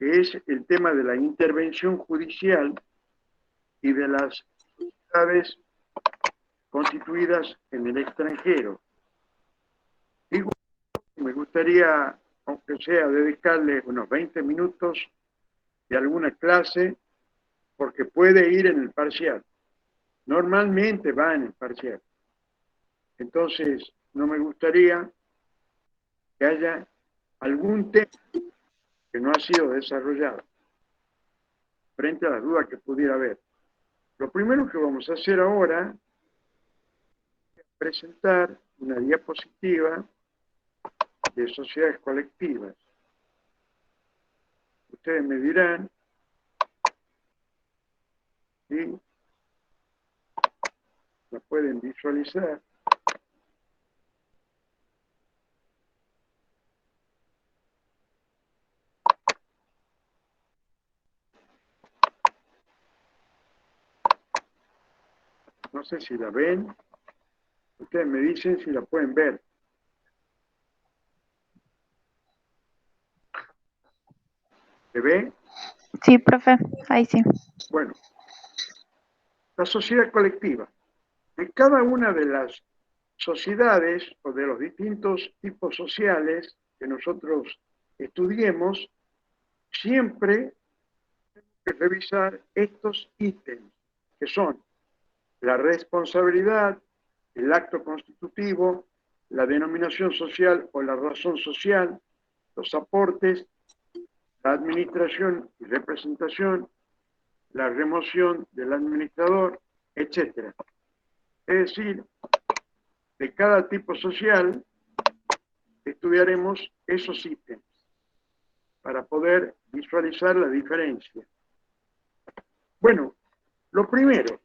que es el tema de la intervención judicial y de las sociedades constituidas en el extranjero. Digo, me gustaría, aunque sea, dedicarle unos 20 minutos de alguna clase, porque puede ir en el parcial. Normalmente va en el parcial. Entonces, no me gustaría que haya algún tema que no ha sido desarrollado frente a las dudas que pudiera haber. Lo primero que vamos a hacer ahora es presentar una diapositiva de sociedades colectivas. Ustedes me dirán si la pueden visualizar. No sé si la ven. Ustedes me dicen si la pueden ver. ¿Se ve? Sí, profe, ahí sí. Bueno, la sociedad colectiva. De cada una de las sociedades o de los distintos tipos sociales que nosotros estudiemos, siempre tenemos que revisar estos ítems, que son la responsabilidad, el acto constitutivo, la denominación social o la razón social, los aportes, la administración y representación, la remoción del administrador, etc. Es decir, de cada tipo social estudiaremos esos ítems para poder visualizar la diferencia. Bueno, lo primero,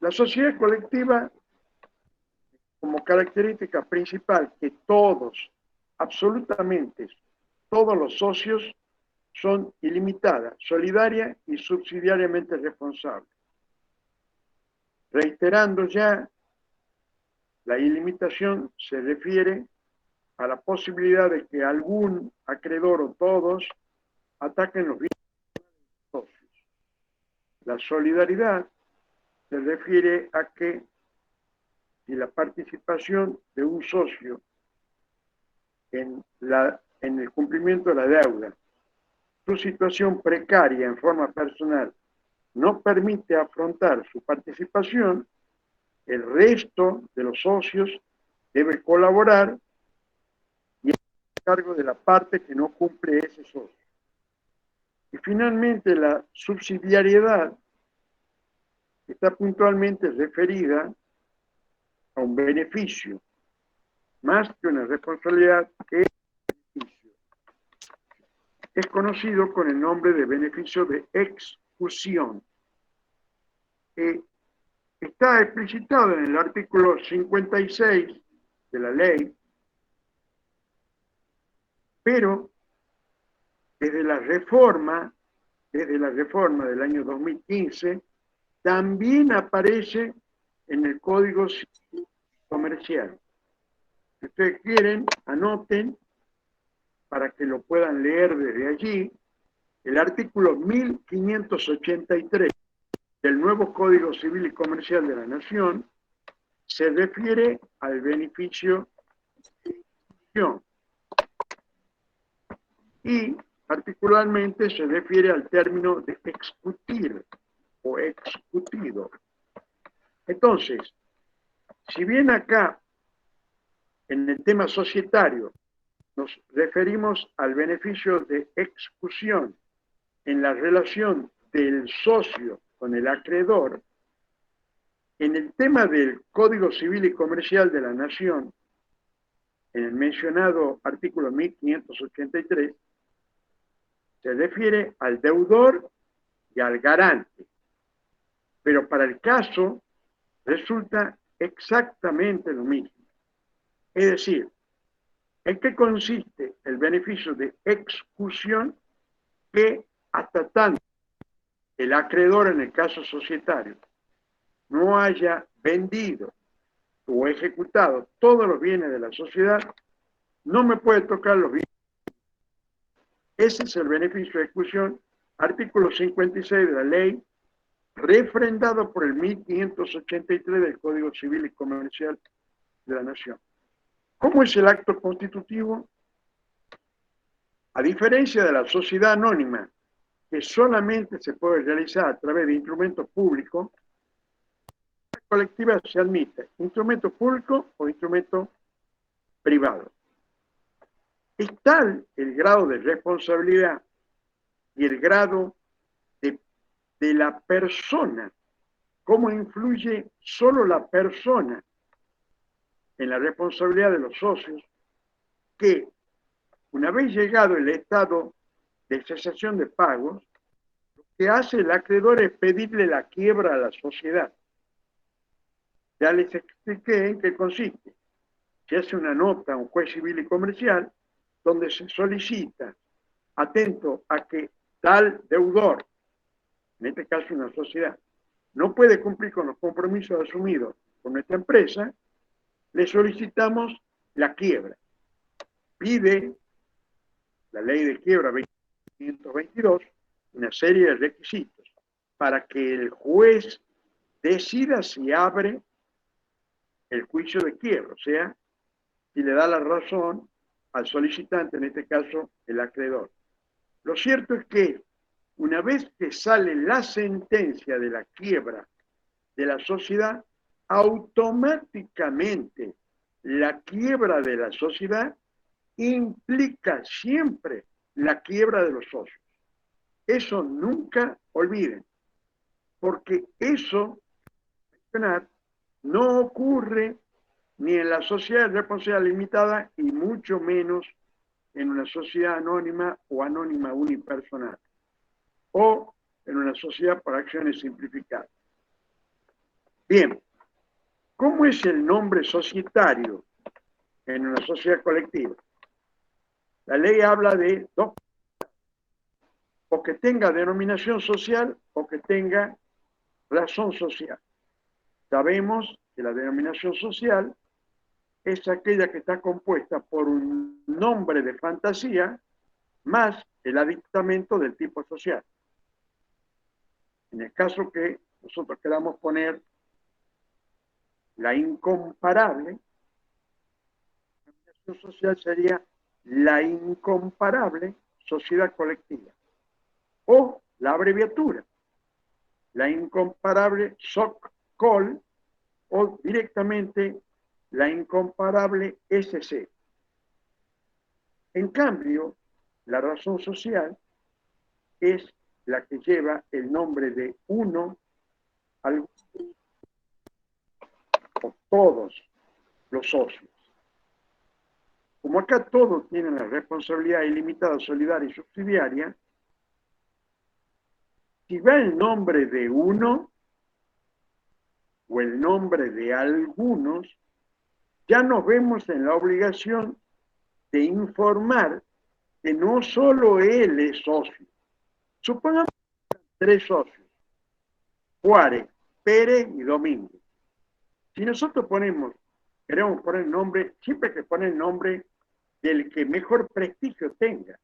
la sociedad colectiva como característica principal que todos, absolutamente todos los socios son ilimitadas, solidarias y subsidiariamente responsables. Reiterando ya, la ilimitación se refiere a la posibilidad de que algún acreedor o todos ataquen los bienes de los socios. La solidaridad se refiere a que si la participación de un socio en el cumplimiento de la deuda, su situación precaria en forma personal, no permite afrontar su participación, el resto de los socios debe colaborar y hacerse cargo de la parte que no cumple ese socio. Y finalmente, la subsidiariedad está puntualmente referida a un beneficio, más que una responsabilidad, que es un beneficio. Es conocido con el nombre de beneficio de exclusión. Está explicitado en el artículo 56 de la ley, pero desde la reforma del año 2015, también aparece en el Código Civil Comercial. Si ustedes quieren, anoten para que lo puedan leer desde allí, el artículo 1583 del nuevo Código Civil y Comercial de la Nación se refiere al beneficio de exclusión y particularmente se refiere al término de excutir o excutido. Entonces, si bien acá en el tema societario nos referimos al beneficio de exclusión en la relación del socio con el acreedor, en el tema del Código Civil y Comercial de la Nación, en el mencionado artículo 1583, se refiere al deudor y al garante. Pero para el caso resulta exactamente lo mismo. Es decir, ¿en qué consiste el beneficio de exclusión? Que hasta tanto el acreedor, en el caso societario, no haya vendido o ejecutado todos los bienes de la sociedad, no me puede tocar los bienes. Ese es el beneficio de exclusión, artículo 56 de la ley, refrendado por el 1583 del Código Civil y Comercial de la Nación. ¿Cómo es el acto constitutivo? A diferencia de la sociedad anónima, que solamente se puede realizar a través de instrumentos públicos, la colectiva se admite instrumento público o instrumento privado. Es tal el grado de responsabilidad y el grado de la persona, cómo influye solo la persona en la responsabilidad de los socios, que una vez llegado el estado de cesación de pagos, lo que hace el acreedor es pedirle la quiebra a la sociedad. Ya les expliqué en qué consiste. Se hace una nota a un juez civil y comercial donde se solicita, atento a que tal deudor, en este caso una sociedad, no puede cumplir con los compromisos asumidos con nuestra empresa, le solicitamos la quiebra. Pide la ley de quiebra 522 una serie de requisitos para que el juez decida si abre el juicio de quiebra, o sea, si le da la razón al solicitante, en este caso el acreedor. Lo cierto es que una vez que sale la sentencia de la quiebra de la sociedad, automáticamente la quiebra de la sociedad implica siempre la quiebra de los socios. Eso nunca olviden, porque eso no ocurre ni en la sociedad de responsabilidad limitada y mucho menos en una sociedad anónima o anónima unipersonal o en una sociedad por acciones simplificadas. Bien, ¿cómo es el nombre societario en una sociedad colectiva? La ley habla de dos, o que tenga denominación social o que tenga razón social. Sabemos que la denominación social es aquella que está compuesta por un nombre de fantasía más el aditamento del tipo social. En el caso que nosotros queramos poner la incomparable, la denominación social sería la incomparable sociedad colectiva, o la abreviatura, la incomparable SOC-COL, o directamente la incomparable SC. En cambio, la razón social es la que lleva el nombre de uno, algunos o todos los socios. Como acá todos tienen la responsabilidad ilimitada, solidaria y subsidiaria, si va el nombre de uno o el nombre de algunos, ya nos vemos en la obligación de informar que no solo él es socio. Supongamos que hay 3 socios, Juárez, Pérez y Domínguez. Si nosotros queremos poner nombre, siempre hay que poner el nombre del que mejor prestigio tenga,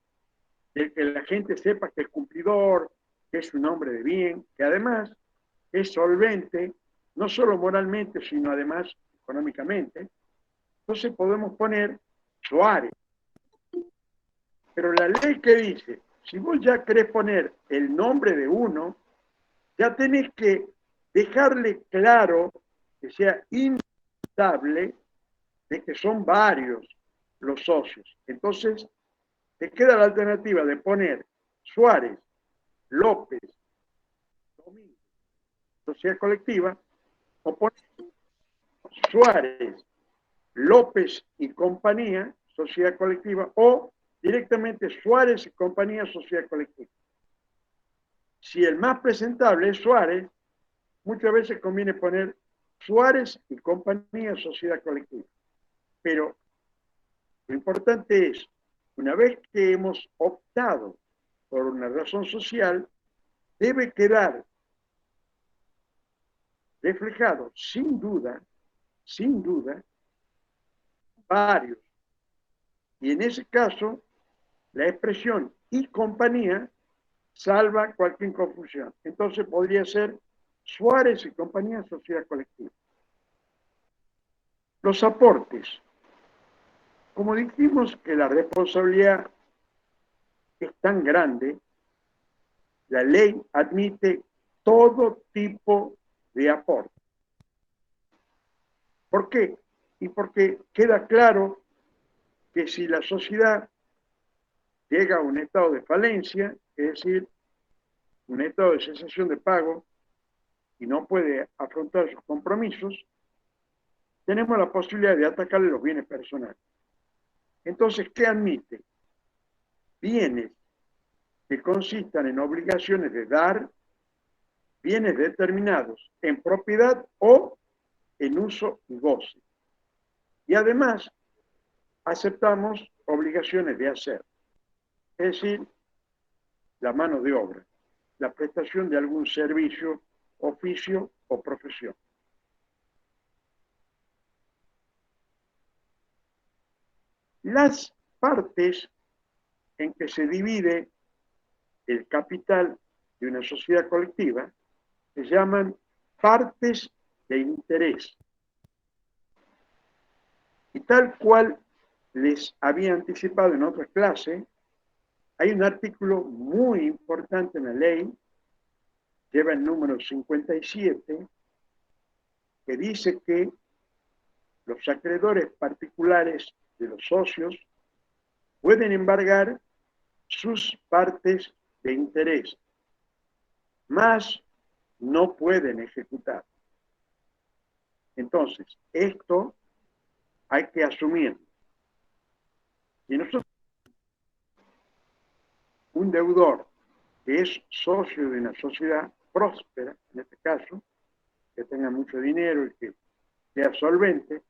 del que la gente sepa que es cumplidor, que es un hombre de bien, que además es solvente, no solo moralmente, sino además económicamente. Entonces podemos poner Suárez. Pero la ley que dice, si vos ya querés poner el nombre de uno, ya tenés que dejarle claro que sea indudable de que son varios los socios. Entonces, te queda la alternativa de poner Suárez, López, Domínguez, sociedad colectiva, o poner Suárez, López y compañía, sociedad colectiva, o directamente Suárez y compañía, sociedad colectiva. Si el más presentable es Suárez, muchas veces conviene poner Suárez y compañía, sociedad colectiva. Pero lo importante es, una vez que hemos optado por una razón social, debe quedar reflejado sin duda, varios. Y en ese caso, la expresión y compañía, salva cualquier confusión. Entonces podría ser Suárez y compañía, sociedad colectiva. Los aportes. Como dijimos que la responsabilidad es tan grande, la ley admite todo tipo de aporte. ¿Por qué? Y porque queda claro que si la sociedad llega a un estado de falencia, es decir, un estado de cesación de pago, y no puede afrontar sus compromisos, tenemos la posibilidad de atacarle los bienes personales. Entonces, ¿qué admite? Bienes que consistan en obligaciones de dar bienes determinados en propiedad o en uso y goce. Y además, aceptamos obligaciones de hacer, es decir, la mano de obra, la prestación de algún servicio, oficio o profesión. Las partes en que se divide el capital de una sociedad colectiva se llaman partes de interés. Y tal cual les había anticipado en otra clase, hay un artículo muy importante en la ley, lleva el número 57, que dice que los acreedores particulares de los socios pueden embargar sus partes de interés, mas no pueden ejecutar. Entonces, esto hay que asumir. Si nosotros, un deudor que es socio de una sociedad próspera, en este caso, que tenga mucho dinero y que sea solvente,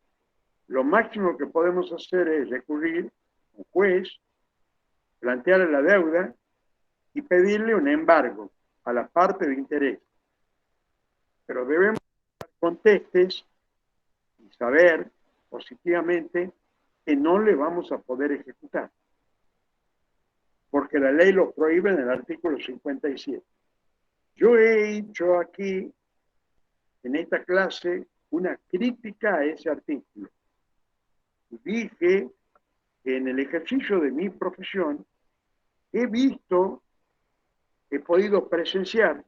lo máximo que podemos hacer es recurrir a un juez, plantearle la deuda y pedirle un embargo a la parte de interés. Pero debemos dar contestes y saber positivamente que no le vamos a poder ejecutar, porque la ley lo prohíbe en el artículo 57. Yo he hecho aquí, en esta clase, una crítica a ese artículo. Dije que en el ejercicio de mi profesión he visto, he podido presenciar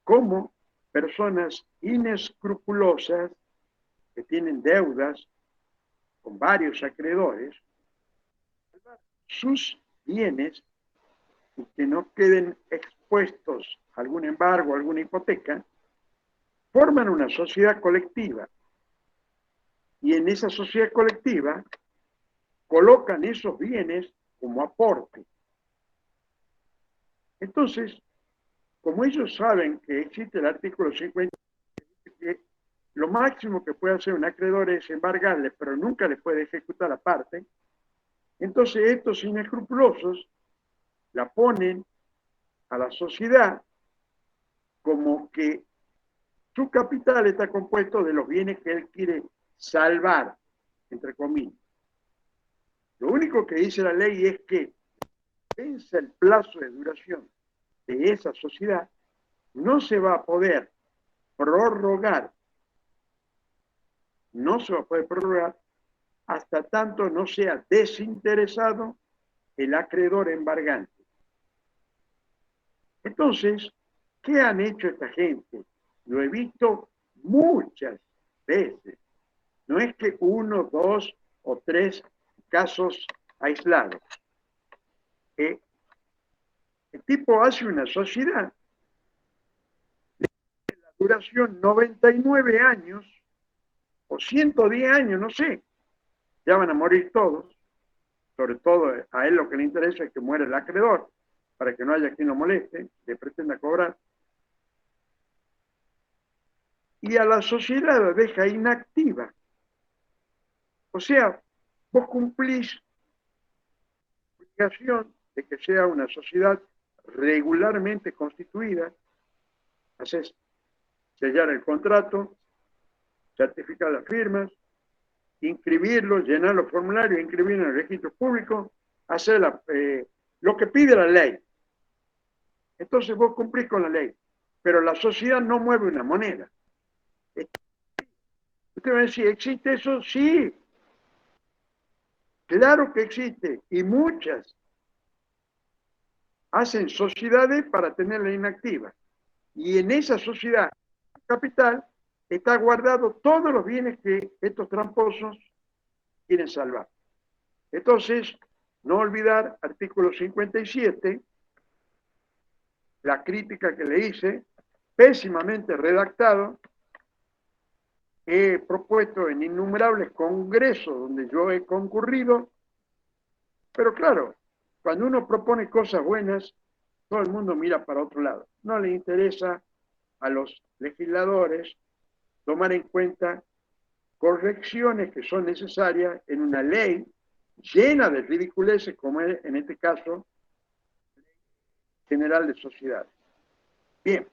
cómo personas inescrupulosas que tienen deudas con varios acreedores, sus bienes y que no queden expuestos a algún embargo, a alguna hipoteca, forman una sociedad colectiva y en esa sociedad colectiva colocan esos bienes como aporte. Entonces, como ellos saben que existe el artículo 50, que lo máximo que puede hacer un acreedor es embargarle, pero nunca le puede ejecutar la parte, entonces estos inescrupulosos la ponen a la sociedad como que su capital está compuesto de los bienes que él quiere salvar, entre comillas. Lo único que dice la ley es que vence el plazo de duración de esa sociedad, no se va a poder prorrogar, no se va a poder prorrogar hasta tanto no sea desinteresado el acreedor embargante. Entonces, ¿qué han hecho esta gente? Lo he visto muchas veces. No es que uno, dos o tres casos aislados. El tipo hace una sociedad de la duración 99 años o 110 años, no sé. Ya van a morir todos. Sobre todo a él lo que le interesa es que muera el acreedor, para que no haya quien lo moleste, le pretenda cobrar. Y a la sociedad la deja inactiva. O sea, vos cumplís la obligación de que sea una sociedad regularmente constituida, haces sellar el contrato, certificar las firmas, inscribirlo, llenar los formularios, inscribirlo en el registro público, hacer lo que pide la ley. Entonces vos cumplís con la ley, pero la sociedad no mueve una moneda. Usted va a decir, ¿existe eso? Sí, claro que existe, y muchas hacen sociedades para tenerla inactiva. Y en esa sociedad capital está guardado todos los bienes que estos tramposos quieren salvar. Entonces, no olvidar artículo 57, la crítica que le hice, pésimamente redactado, he propuesto en innumerables congresos donde yo he concurrido, pero claro, cuando uno propone cosas buenas, todo el mundo mira para otro lado. No le interesa a los legisladores tomar en cuenta correcciones que son necesarias en una ley llena de ridiculeces, como es en este caso general de sociedades. Bien,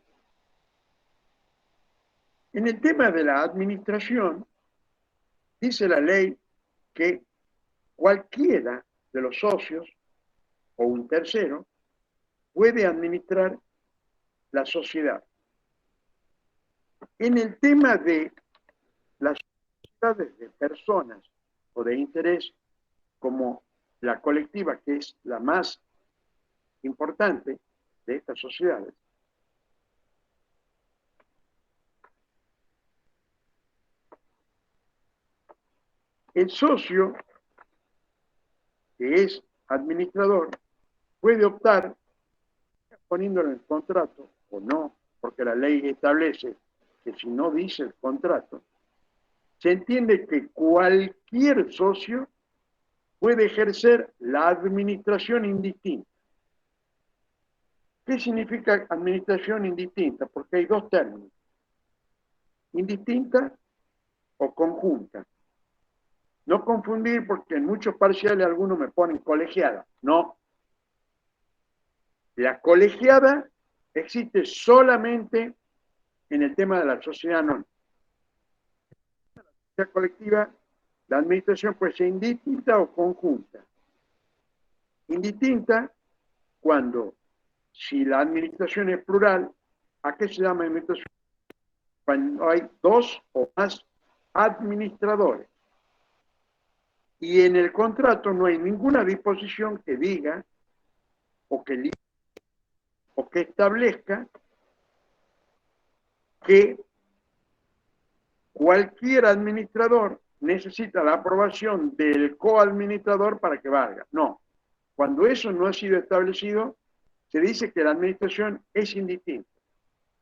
en el tema de la administración, dice la ley que cualquiera de los socios o un tercero puede administrar la sociedad. En el tema de las sociedades de personas o de interés, como la colectiva, que es la más importante de estas sociedades, el socio, que es administrador, puede optar, poniéndolo en el contrato o no, porque la ley establece que si no dice el contrato, se entiende que cualquier socio puede ejercer la administración indistinta. ¿Qué significa administración indistinta? Porque hay dos términos, indistinta o conjunta. No confundir, porque en muchos parciales algunos me ponen colegiada. No. La colegiada existe solamente en el tema de la sociedad anónima. En la sociedad colectiva, la administración puede ser indistinta o conjunta. Indistinta cuando, si la administración es plural, ¿a qué se llama administración? Cuando hay dos o más administradores. Y en el contrato no hay ninguna disposición que diga o que establezca que cualquier administrador necesita la aprobación del coadministrador para que valga. No. Cuando eso no ha sido establecido, se dice que la administración es indistinta.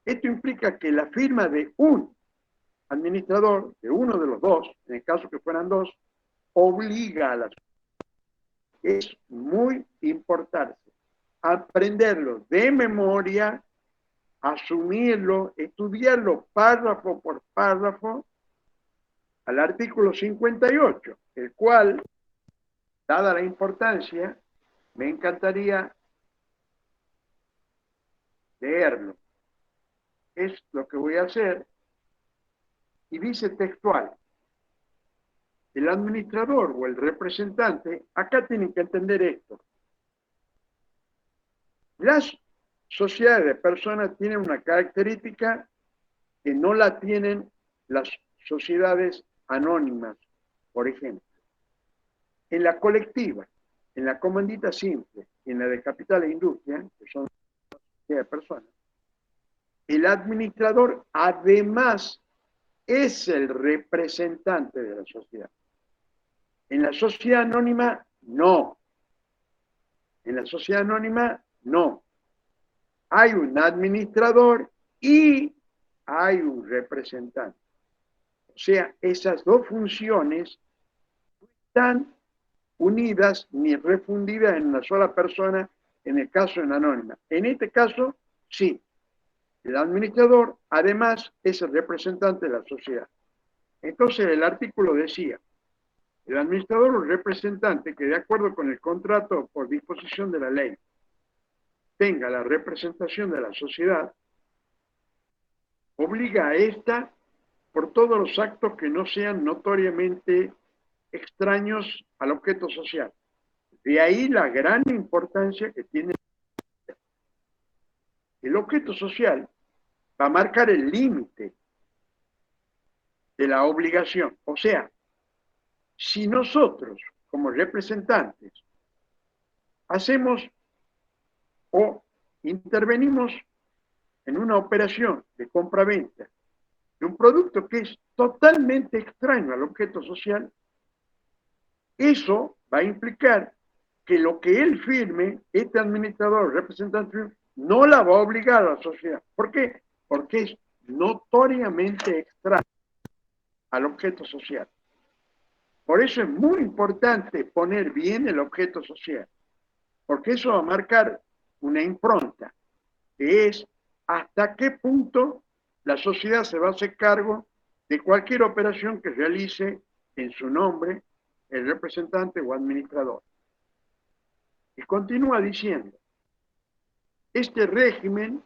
Esto implica que la firma de un administrador, de uno de los dos, en el caso que fueran dos, obliga a la sociedad. Es muy importante aprenderlo de memoria, asumirlo, estudiarlo párrafo por párrafo al artículo 58, el cual, dada la importancia, me encantaría leerlo. Es lo que voy a hacer, y dice textual: el administrador o el representante, acá tienen que entender esto. Las sociedades de personas tienen una característica que no la tienen las sociedades anónimas, por ejemplo. En la colectiva, en la comandita simple y en la de capital e industria, que son sociedades de personas, el administrador además es el representante de la sociedad. En la sociedad anónima, no. En la sociedad anónima, no. Hay un administrador y hay un representante. O sea, esas dos funciones están unidas ni refundidas en una sola persona en el caso de una anónima. En este caso, sí. El administrador, además, es el representante de la sociedad. Entonces, el artículo decía: el administrador o representante que, de acuerdo con el contrato por disposición de la ley, tenga la representación de la sociedad, obliga a esta por todos los actos que no sean notoriamente extraños al objeto social. De ahí la gran importancia que tiene el objeto social. Va a marcar el límite de la obligación. O sea, si nosotros, como representantes, hacemos o intervenimos en una operación de compra-venta de un producto que es totalmente extraño al objeto social, eso va a implicar que lo que él firme, este administrador, representante, no la va a obligar a la sociedad. ¿Por qué? Porque es notoriamente extraño al objeto social. Por eso es muy importante poner bien el objeto social, porque eso va a marcar una impronta, que es hasta qué punto la sociedad se va a hacer cargo de cualquier operación que realice en su nombre el representante o administrador. Y continúa diciendo, este régimen,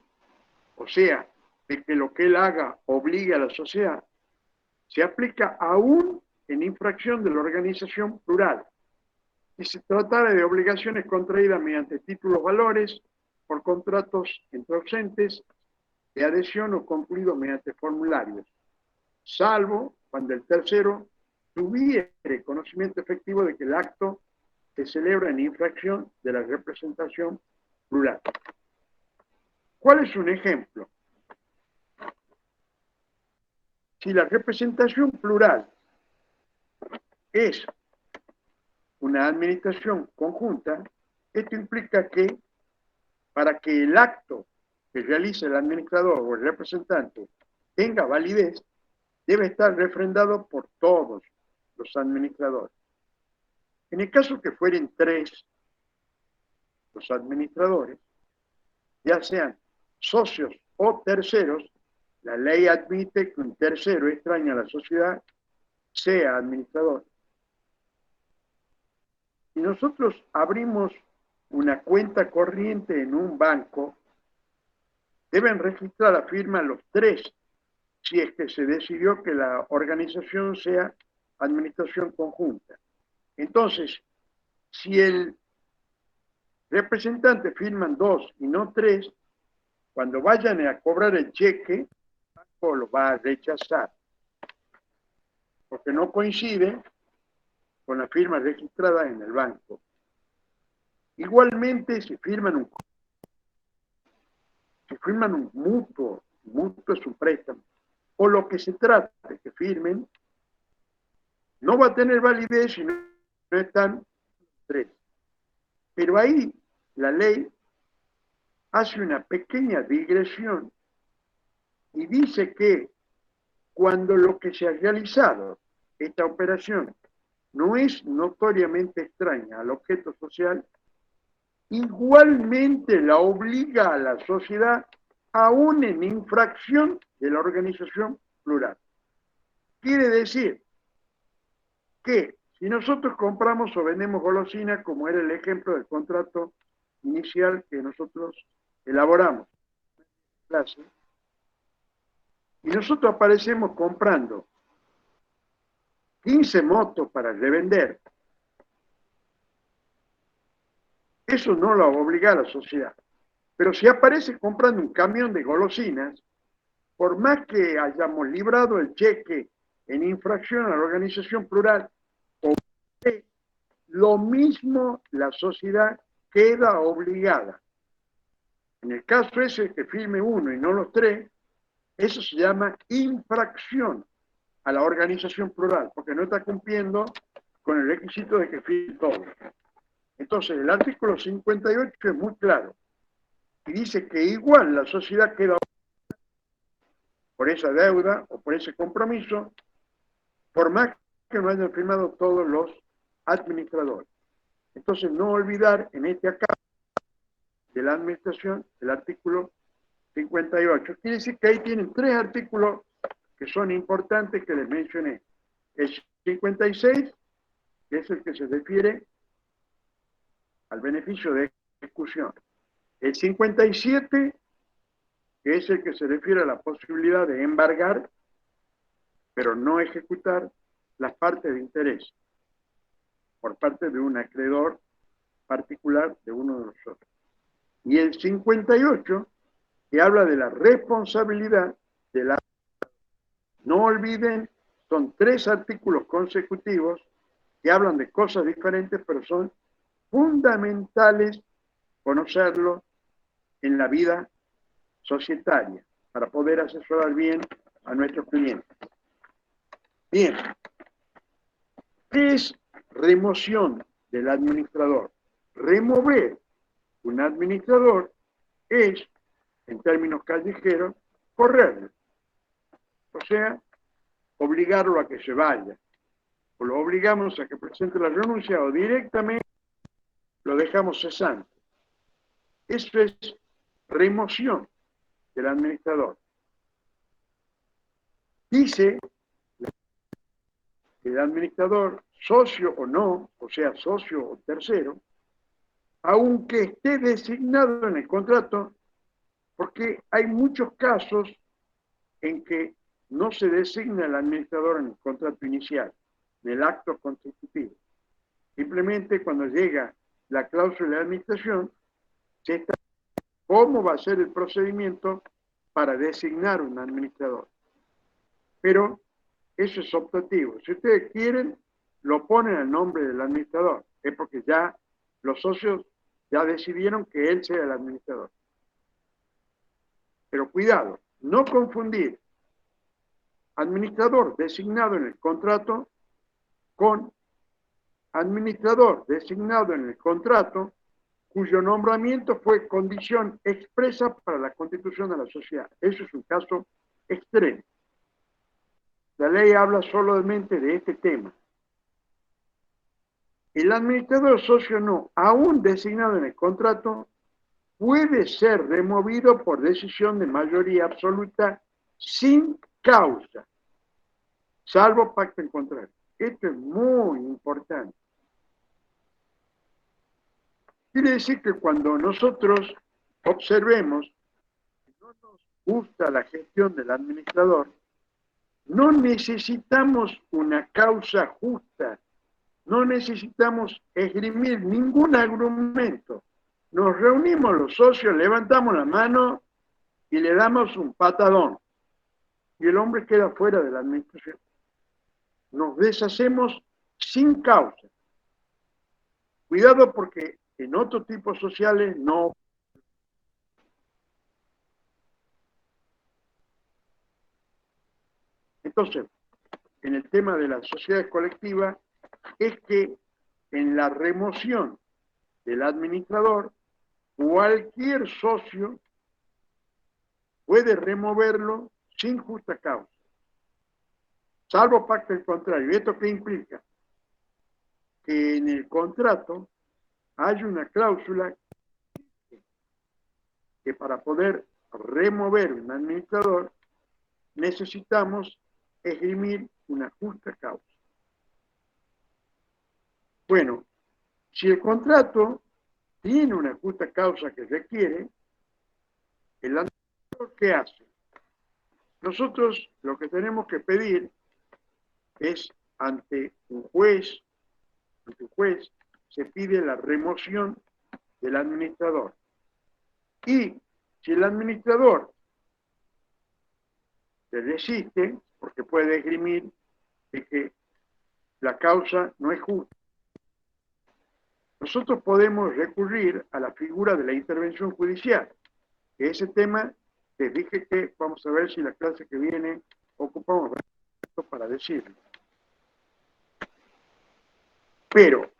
o sea, de que lo que él haga obligue a la sociedad, se aplica aún en infracción de la organización plural, si se tratara de obligaciones contraídas mediante títulos valores por contratos entre ausentes de adhesión o concluidos mediante formularios, salvo cuando el tercero tuviere conocimiento efectivo de que el acto se celebra en infracción de la representación plural. ¿Cuál es un ejemplo? Si la representación plural es una administración conjunta, esto implica que para que el acto que realice el administrador o el representante tenga validez, debe estar refrendado por todos los administradores. En el caso que fueren 3 los administradores, ya sean socios o terceros, la ley admite que un tercero extraño a la sociedad sea administrador. Si nosotros abrimos una cuenta corriente en un banco, deben registrar la firma los 3, si es que se decidió que la organización sea administración conjunta. Entonces, si el representante firman 2 y no 3, cuando vayan a cobrar el cheque, el banco lo va a rechazar, porque no coincide con la firma registrada en el banco. Igualmente, si firman un mutuo es un préstamo, o lo que se trata de que firmen, no va a tener validez si no están 3. Pero ahí la ley hace una pequeña digresión y dice que cuando lo que se ha realizado, esta operación, no es notoriamente extraña al objeto social, igualmente la obliga a la sociedad aún en infracción de la organización plural. Quiere decir que si nosotros compramos o vendemos golosinas, como era el ejemplo del contrato inicial que nosotros elaboramos en clase, y nosotros aparecemos comprando 15 motos para revender, eso no lo va a obligar a la sociedad. Pero si aparece comprando un camión de golosinas, por más que hayamos librado el cheque en infracción a la organización plural, lo mismo la sociedad queda obligada. En el caso ese que firme uno y no los 3, eso se llama infracción a la organización plural, porque no está cumpliendo con el requisito de que firme todo. Entonces, el artículo 58 es muy claro y dice que igual la sociedad queda por esa deuda o por ese compromiso, por más que no hayan firmado todos los administradores. Entonces, no olvidar en este acá de la administración el artículo 58. Quiere decir que ahí tienen 3 artículos que son importantes que les mencioné. El 56, que es el que se refiere al beneficio de ejecución. El 57, que es el que se refiere a la posibilidad de embargar, pero no ejecutar las partes de interés por parte de un acreedor particular de uno de nosotros. Y el 58, que habla de la responsabilidad de la... No olviden, son 3 artículos consecutivos que hablan de cosas diferentes, pero son fundamentales conocerlo en la vida societaria para poder asesorar bien a nuestros clientes. Bien, ¿qué es remoción del administrador? Remover un administrador es, en términos callejeros, correrlo. O sea, obligarlo a que se vaya. O lo obligamos a que presente la renuncia o directamente lo dejamos cesante. Eso es remoción del administrador. Dice que el administrador, socio o no, o sea, socio o tercero, aunque esté designado en el contrato, porque hay muchos casos en que no se designa el administrador en el contrato inicial, en el acto constitutivo. Simplemente cuando llega la cláusula de administración, se establece cómo va a ser el procedimiento para designar un administrador. Pero eso es optativo. Si ustedes quieren, lo ponen al nombre del administrador. Es porque ya los socios ya decidieron que él sea el administrador. Pero cuidado, no confundir administrador designado en el contrato con administrador designado en el contrato cuyo nombramiento fue condición expresa para la constitución de la sociedad. Eso es un caso extremo. La ley habla solamente de este tema. El administrador socio no, aún designado en el contrato, puede ser removido por decisión de mayoría absoluta sin causa, salvo pacto en contrario. Esto es muy importante. Quiere decir que cuando nosotros observemos que no nos gusta la gestión del administrador, no necesitamos una causa justa, no necesitamos esgrimir ningún argumento. Nos reunimos los socios, levantamos la mano y le damos un patadón. Y el hombre queda fuera de la administración. Nos deshacemos sin causa. Cuidado porque en otros tipos sociales no. Entonces, en el tema de las sociedades colectivas, es que en la remoción del administrador, cualquier socio puede removerlo sin justa causa, salvo pacto en contrario. ¿Esto qué implica? Que en el contrato hay una cláusula que para poder remover un administrador necesitamos esgrimir una justa causa. Bueno, si el contrato tiene una justa causa que requiere, el administrador, ¿qué hace? Nosotros lo que tenemos que pedir es ante un juez, se pide la remoción del administrador. Y si el administrador se resiste, porque puede esgrimir de que la causa no es justa, nosotros podemos recurrir a la figura de la intervención judicial, que ese tema, les dije que vamos a ver si la clase que viene ocupamos esto para decirlo. Pero,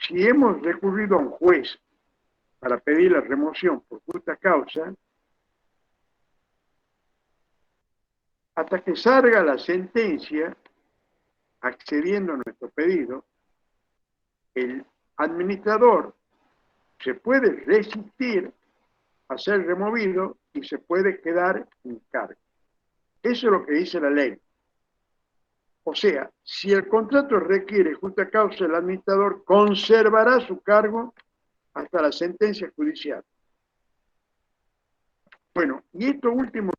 si hemos recurrido a un juez para pedir la remoción por justa causa, hasta que salga la sentencia accediendo a nuestro pedido, el administrador se puede resistir a ser removido y se puede quedar en cargo. Eso es lo que dice la ley. O sea, si el contrato requiere justa causa, el administrador conservará su cargo hasta la sentencia judicial. Bueno, y esto último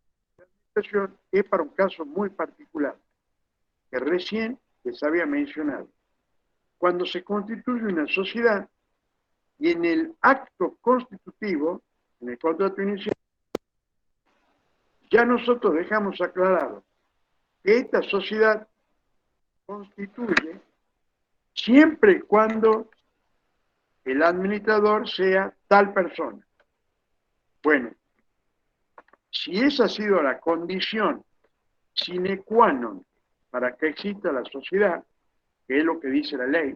es para un caso muy particular, que recién les había mencionado. Cuando se constituye una sociedad, Y en el acto constitutivo, en el contrato inicial, ya nosotros dejamos aclarado que esta sociedad constituye siempre y cuando el administrador sea tal persona. Bueno, si esa ha sido la condición sine qua non para que exista la sociedad, que es lo que dice la ley,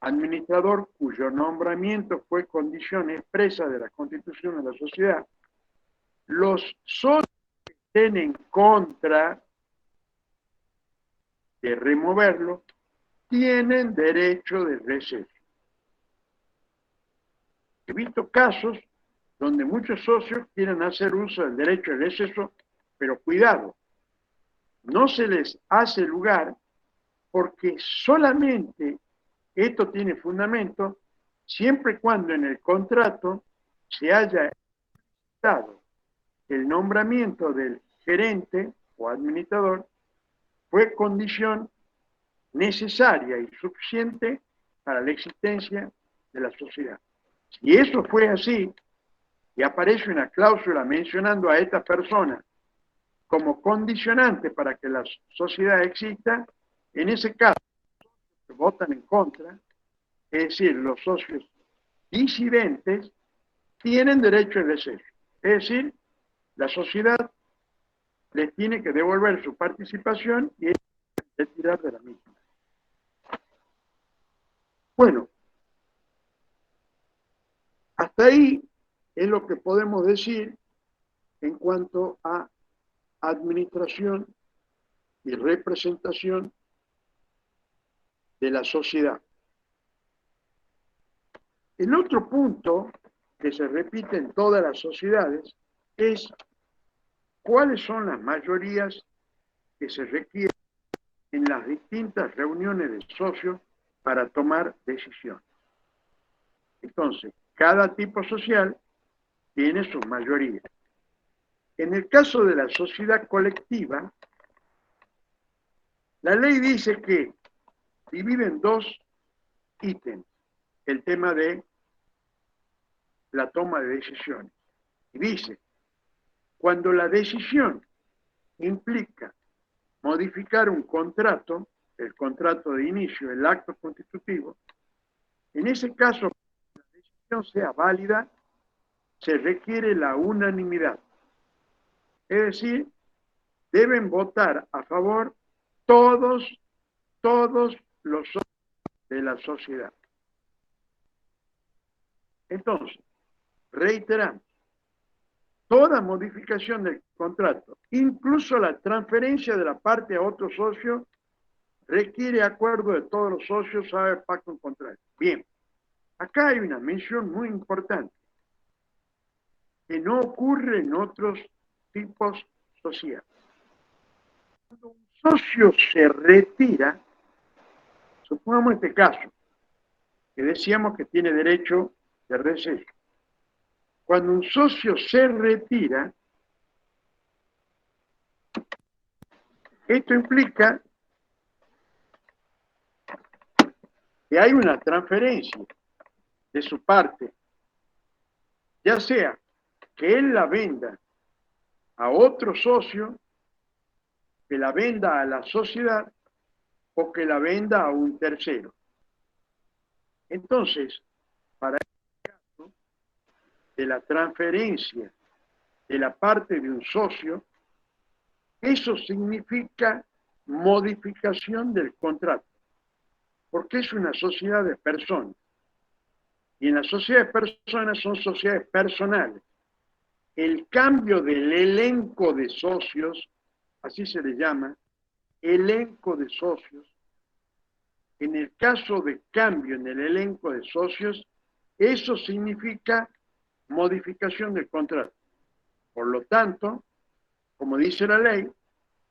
administrador cuyo nombramiento fue condición expresa de la constitución de la sociedad, los socios que estén en contra de removerlo tienen derecho de receso. He visto casos donde muchos socios quieren hacer uso del derecho de receso, pero cuidado, no se les hace lugar porque solamente esto tiene fundamento siempre y cuando en el contrato se haya dado el nombramiento del gerente o administrador fue condición necesaria y suficiente para la existencia de la sociedad. Si eso fue así, y aparece una cláusula mencionando a esta persona como condicionante para que la sociedad exista, en ese caso, que votan en contra, es decir, los socios disidentes, tienen derecho de receso. Es decir, la sociedad les tiene que devolver su participación y retirar de la misma. Bueno, hasta ahí es lo que podemos decir en cuanto a administración y representación de la sociedad. El otro punto que se repite en todas las sociedades es cuáles son las mayorías que se requieren en las distintas reuniones de socios para tomar decisiones. Entonces, cada tipo social tiene sus mayorías. En el caso de la sociedad colectiva, la ley dice que divide en dos ítems el tema de la toma de decisiones. Y dice, cuando la decisión implica modificar un contrato, el contrato de inicio, el acto constitutivo, en ese caso, para que la decisión sea válida, se requiere la unanimidad. Es decir, deben votar a favor todos los socios de la sociedad. Entonces, reiteramos, toda modificación del contrato, incluso la transferencia de la parte a otro socio, requiere acuerdo de todos los socios, sabe pacto en contrario. Bien, acá hay una mención muy importante que no ocurre en otros tipos sociales. Cuando un socio se retira, supongamos este caso, que decíamos que tiene derecho de receso. Cuando un socio se retira, esto implica que hay una transferencia de su parte, ya sea que él la venda a otro socio, que la venda a la sociedad o que la venda a un tercero. Entonces, para el caso de la transferencia de la parte de un socio, eso significa modificación del contrato, porque es una sociedad de personas. Y en la sociedad de personas son sociedades personales. El cambio del elenco de socios, así se le llama, elenco de socios, en el caso de cambio en el elenco de socios, eso significa modificación del contrato. Por lo tanto, como dice la ley,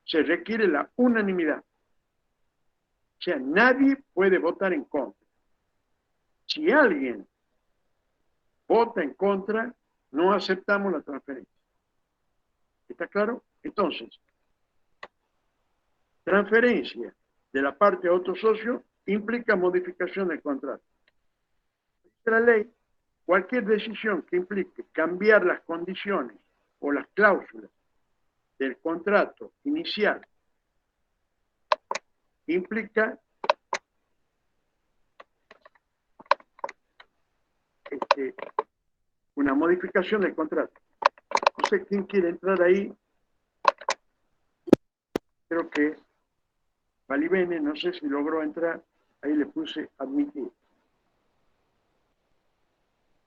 se requiere la unanimidad. O sea, nadie puede votar en contra. Si alguien vota en contra, no aceptamos la transferencia. ¿Está claro? Entonces, transferencia de la parte a otro socio implica modificación del contrato. la ley, cualquier decisión que implique cambiar las condiciones o las cláusulas del contrato inicial implica una modificación del contrato. No sé quién quiere entrar ahí. Creo que Valivene, no sé si logró entrar. Ahí le puse admitir.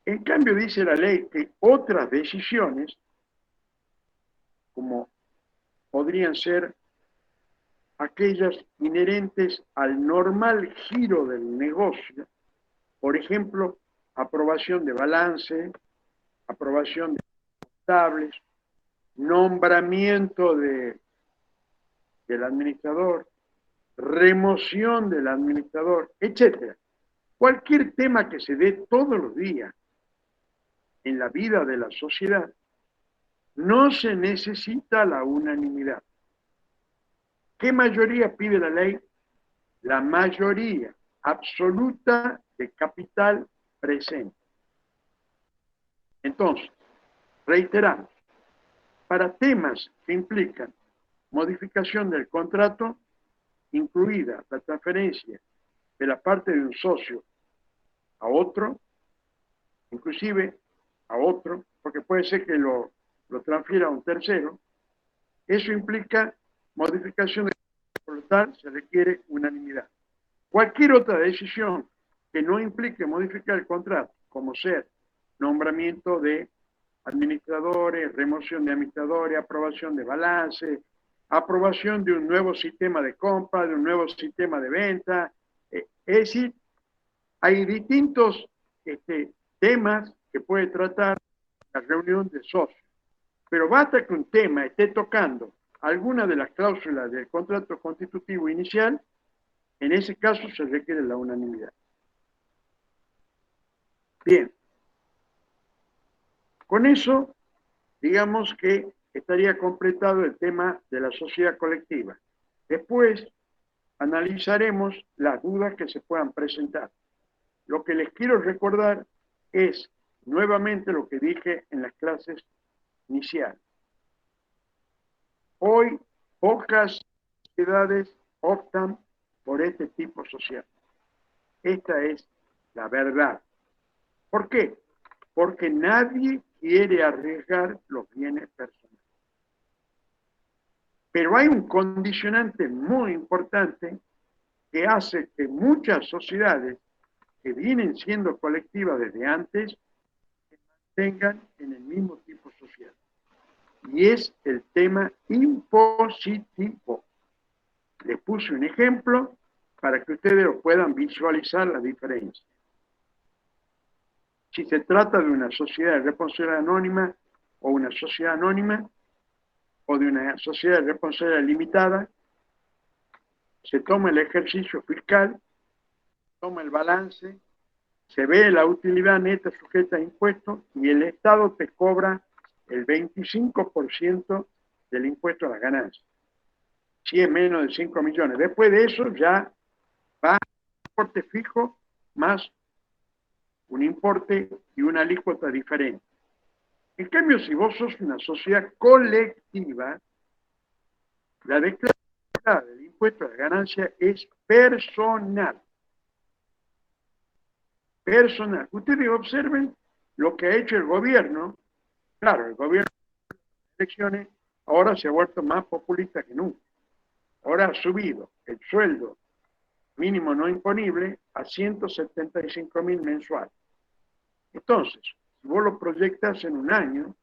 En cambio, dice la ley que otras decisiones, como podrían ser aquellas inherentes al normal giro del negocio, por ejemplo, aprobación de balance, aprobación de contables, nombramiento del administrador, remoción del administrador, etc. Cualquier tema que se dé todos los días en la vida de la sociedad, no se necesita la unanimidad. ¿Qué mayoría pide la ley? La mayoría absoluta de capital presente. Entonces, reiteramos, para temas que implican modificación del contrato, incluida la transferencia de la parte de un socio a otro, inclusive a otro, porque puede ser que lo transfiera a un tercero, eso implica modificación del contrato, por lo tanto se requiere unanimidad. Cualquier otra decisión que no implique modificar el contrato, como ser nombramiento de administradores, remoción de administradores, aprobación de balance, aprobación de un nuevo sistema de compra, de un nuevo sistema de venta. Es decir, hay distintos temas que puede tratar la reunión de socios. Pero basta que un tema esté tocando alguna de las cláusulas del contrato constitutivo inicial, en ese caso se requiere la unanimidad. Bien. Con eso, digamos que estaría completado el tema de la sociedad colectiva. Después analizaremos las dudas que se puedan presentar. Lo que les quiero recordar es nuevamente lo que dije en las clases iniciales. Hoy pocas sociedades optan por este tipo social. Esta es la verdad. ¿Por qué? Porque nadie quiere arriesgar los bienes personales. Pero hay un condicionante muy importante que hace que muchas sociedades que vienen siendo colectivas desde antes se mantengan en el mismo tipo social. Y es el tema impositivo. Les puse un ejemplo para que ustedes lo puedan visualizar la diferencia. Si se trata de una sociedad de responsabilidad anónima o una sociedad anónima o de una sociedad de responsabilidad limitada, se toma el ejercicio fiscal, toma el balance, se ve la utilidad neta sujeta a impuestos y el Estado te cobra el 25% del impuesto a las ganancias. Si es menos de 5 millones. Después de eso ya va un importe fijo más un importe y una alícuota diferente. En cambio, si vos sos una sociedad colectiva, la declaración del impuesto a la ganancia es personal. Personal. Ustedes observen lo que ha hecho el gobierno. Claro, el gobierno de elecciones ahora se ha vuelto más populista que nunca. Ahora ha subido el sueldo mínimo no imponible a 175.000 mensuales. Entonces, si vos lo proyectas en un año,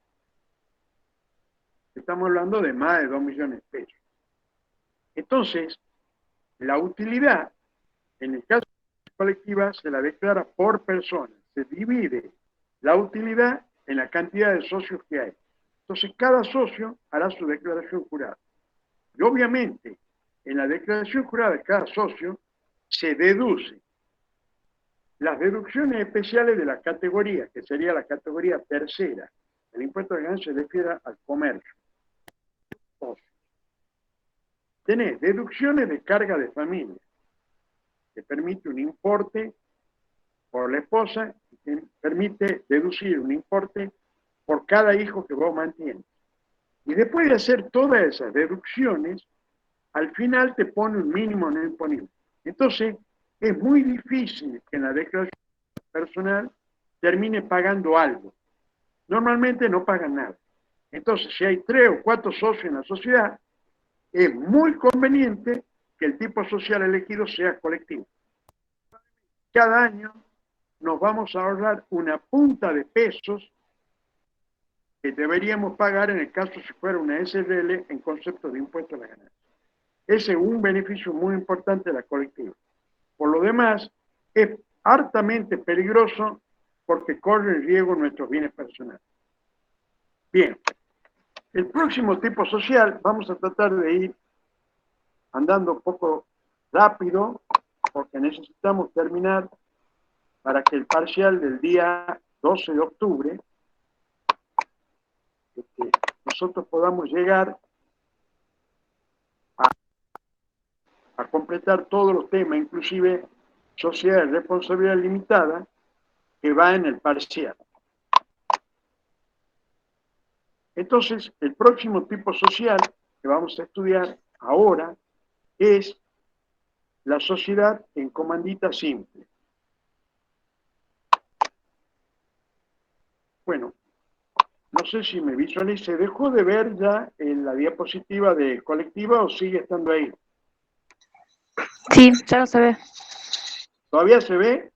estamos hablando de más de 2 millones de pesos. Entonces, la utilidad, en el caso de la colectiva, se la declara por persona. Se divide la utilidad en la cantidad de socios que hay. Entonces, cada socio hará su declaración jurada. Y obviamente, en la declaración jurada de cada socio, se deduce las deducciones especiales de la categoría, que sería la categoría tercera. El impuesto de ganancia se refiere al comercio. Tenés deducciones de carga de familia, que permite un importe por la esposa y permite deducir un importe por cada hijo que vos mantienes. Y después de hacer todas esas deducciones, al final te pone un mínimo no imponible. Entonces, es muy difícil que en la declaración personal termine pagando algo. Normalmente no pagan nada. Entonces, si hay 3 o 4 socios en la sociedad, es muy conveniente que el tipo social elegido sea colectivo. Cada año nos vamos a ahorrar una punta de pesos que deberíamos pagar en el caso si fuera una SRL en concepto de impuesto a la ganancia. Ese es un beneficio muy importante de la colectiva. Por lo demás, es hartamente peligroso porque corre en riesgo nuestros bienes personales. Bien, el próximo tipo social vamos a tratar de ir andando un poco rápido porque necesitamos terminar para que el parcial del día 12 de octubre nosotros podamos llegar a completar todos los temas, inclusive sociedad de responsabilidad limitada, que va en el parcial. Entonces, el próximo tipo social que vamos a estudiar ahora es la sociedad en comandita simple. Bueno, no sé si me visualice, ¿dejó de ver ya en la diapositiva de colectiva o sigue estando ahí? Sí, ya lo se ve. ¿Todavía se ve?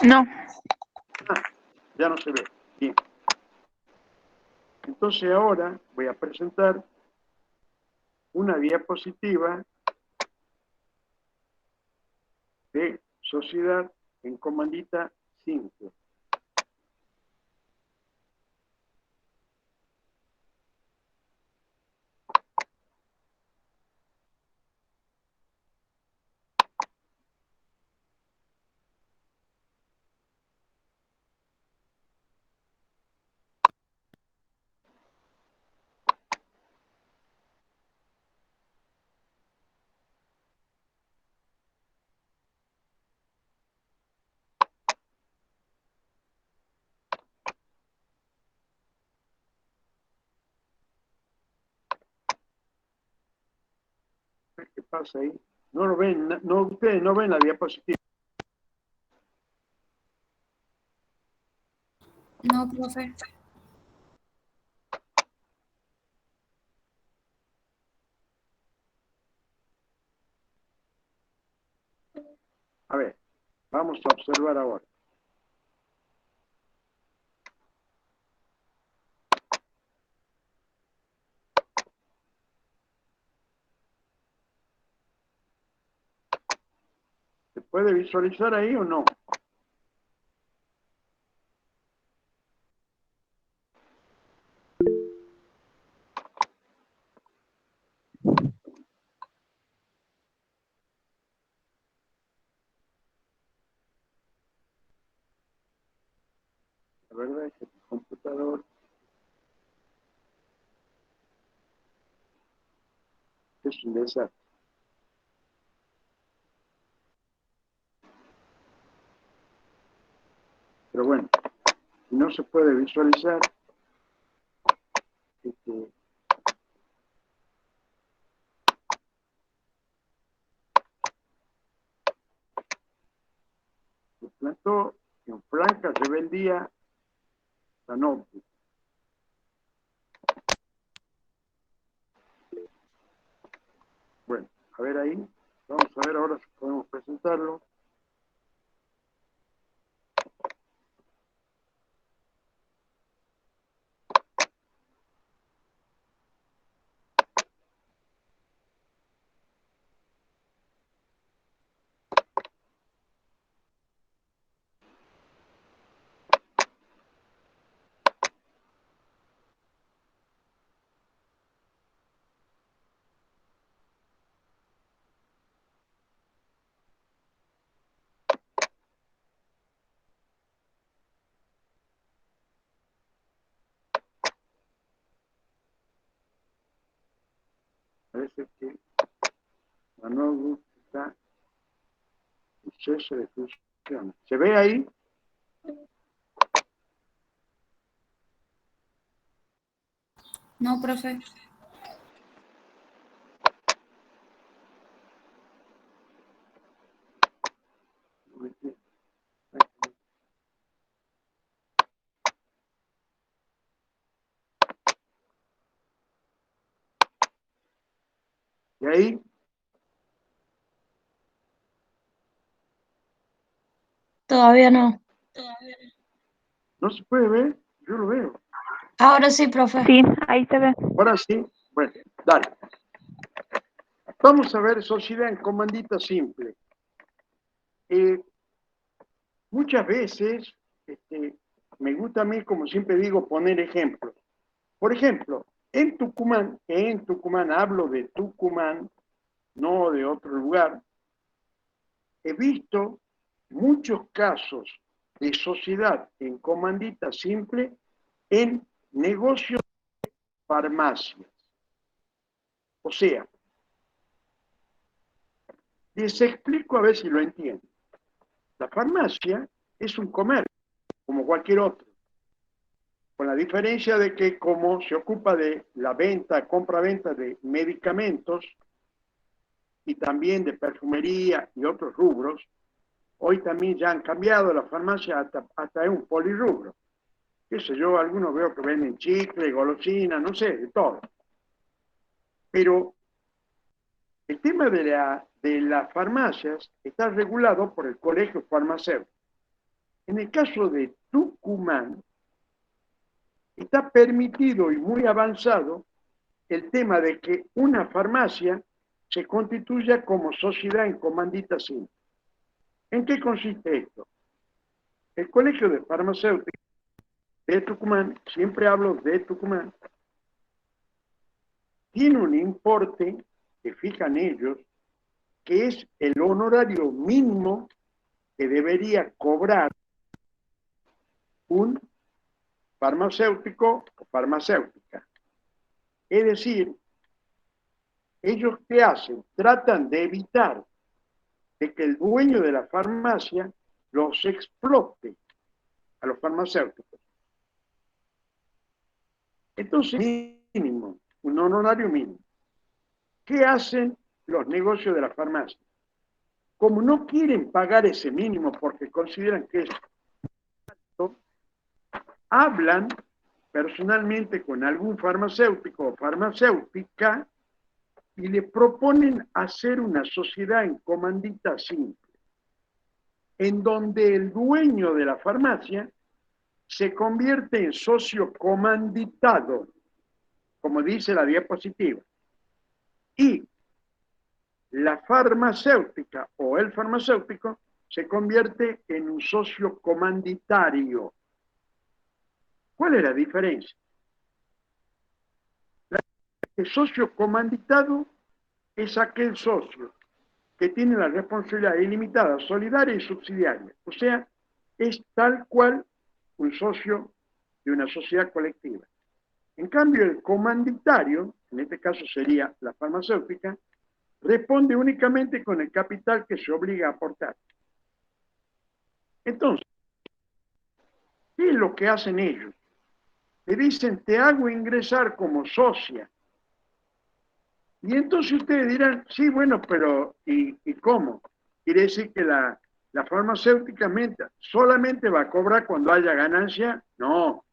No, Ah, ya no se ve. Bien. Entonces ahora voy a presentar una diapositiva de sociedad en comandita simple. ¿Qué pasa ahí? No lo ven, no, ustedes no ven la diapositiva. No, profe. A ver, vamos a observar ahora. ¿Se puede visualizar ahí o no? La verdad es que el computador es un desastre. Pero bueno, si no se puede visualizar, se plantó en franca rebeldía Sanopoulos. Bueno, a ver ahí, vamos a ver ahora si podemos presentarlo. Parece que Sanopoulos está en cese de función. ¿Se ve ahí? No, profe. ¿Y ahí? Todavía no. ¿No se puede ver? Yo lo veo. Ahora sí, profe. Sí, ahí se ve. Ahora sí. Bueno, dale. Vamos a ver sociedad en comandita simple. Muchas veces me gusta a mí, como siempre digo, poner ejemplos. Por ejemplo, en Tucumán, hablo de Tucumán, no de otro lugar, he visto muchos casos de sociedad en comandita simple en negocios de farmacias. O sea, les explico a ver si lo entienden. La farmacia es un comercio, como cualquier otro, con la diferencia de que como se ocupa de la venta, compra-venta de medicamentos y también de perfumería y otros rubros, hoy también ya han cambiado la farmacia hasta es un polirrubro. Qué sé yo, algunos veo que venden chicle, golosina, no sé, de todo. Pero el tema de las farmacias está regulado por el Colegio Farmacéutico. En el caso de Tucumán, está permitido y muy avanzado el tema de que una farmacia se constituya como sociedad en comandita simple. ¿En qué consiste esto? El Colegio de Farmacéuticos de Tucumán, siempre hablo de Tucumán, tiene un importe que fijan ellos, que es el honorario mínimo que debería cobrar un farmacéutico o farmacéutica. Es decir, ellos ¿qué hacen? Tratan de evitar de que el dueño de la farmacia los explote a los farmacéuticos. Entonces, mínimo, un honorario mínimo. ¿Qué hacen los negocios de la farmacia? Como no quieren pagar ese mínimo porque consideran que es alto, hablan personalmente con algún farmacéutico o farmacéutica y le proponen hacer una sociedad en comandita simple, en donde el dueño de la farmacia se convierte en socio comanditado, como dice la diapositiva, y la farmacéutica o el farmacéutico se convierte en un socio comanditario. ¿Cuál es la diferencia? El socio comanditado es aquel socio que tiene la responsabilidad ilimitada, solidaria y subsidiaria. O sea, es tal cual un socio de una sociedad colectiva. En cambio, el comanditario, en este caso sería la farmacéutica, responde únicamente con el capital que se obliga a aportar. Entonces, ¿qué es lo que hacen ellos? Le dicen, te hago ingresar como socia. Y entonces ustedes dirán, sí, bueno, pero ¿y cómo? Quiere decir que la farmacéutica solamente va a cobrar cuando haya ganancia. No,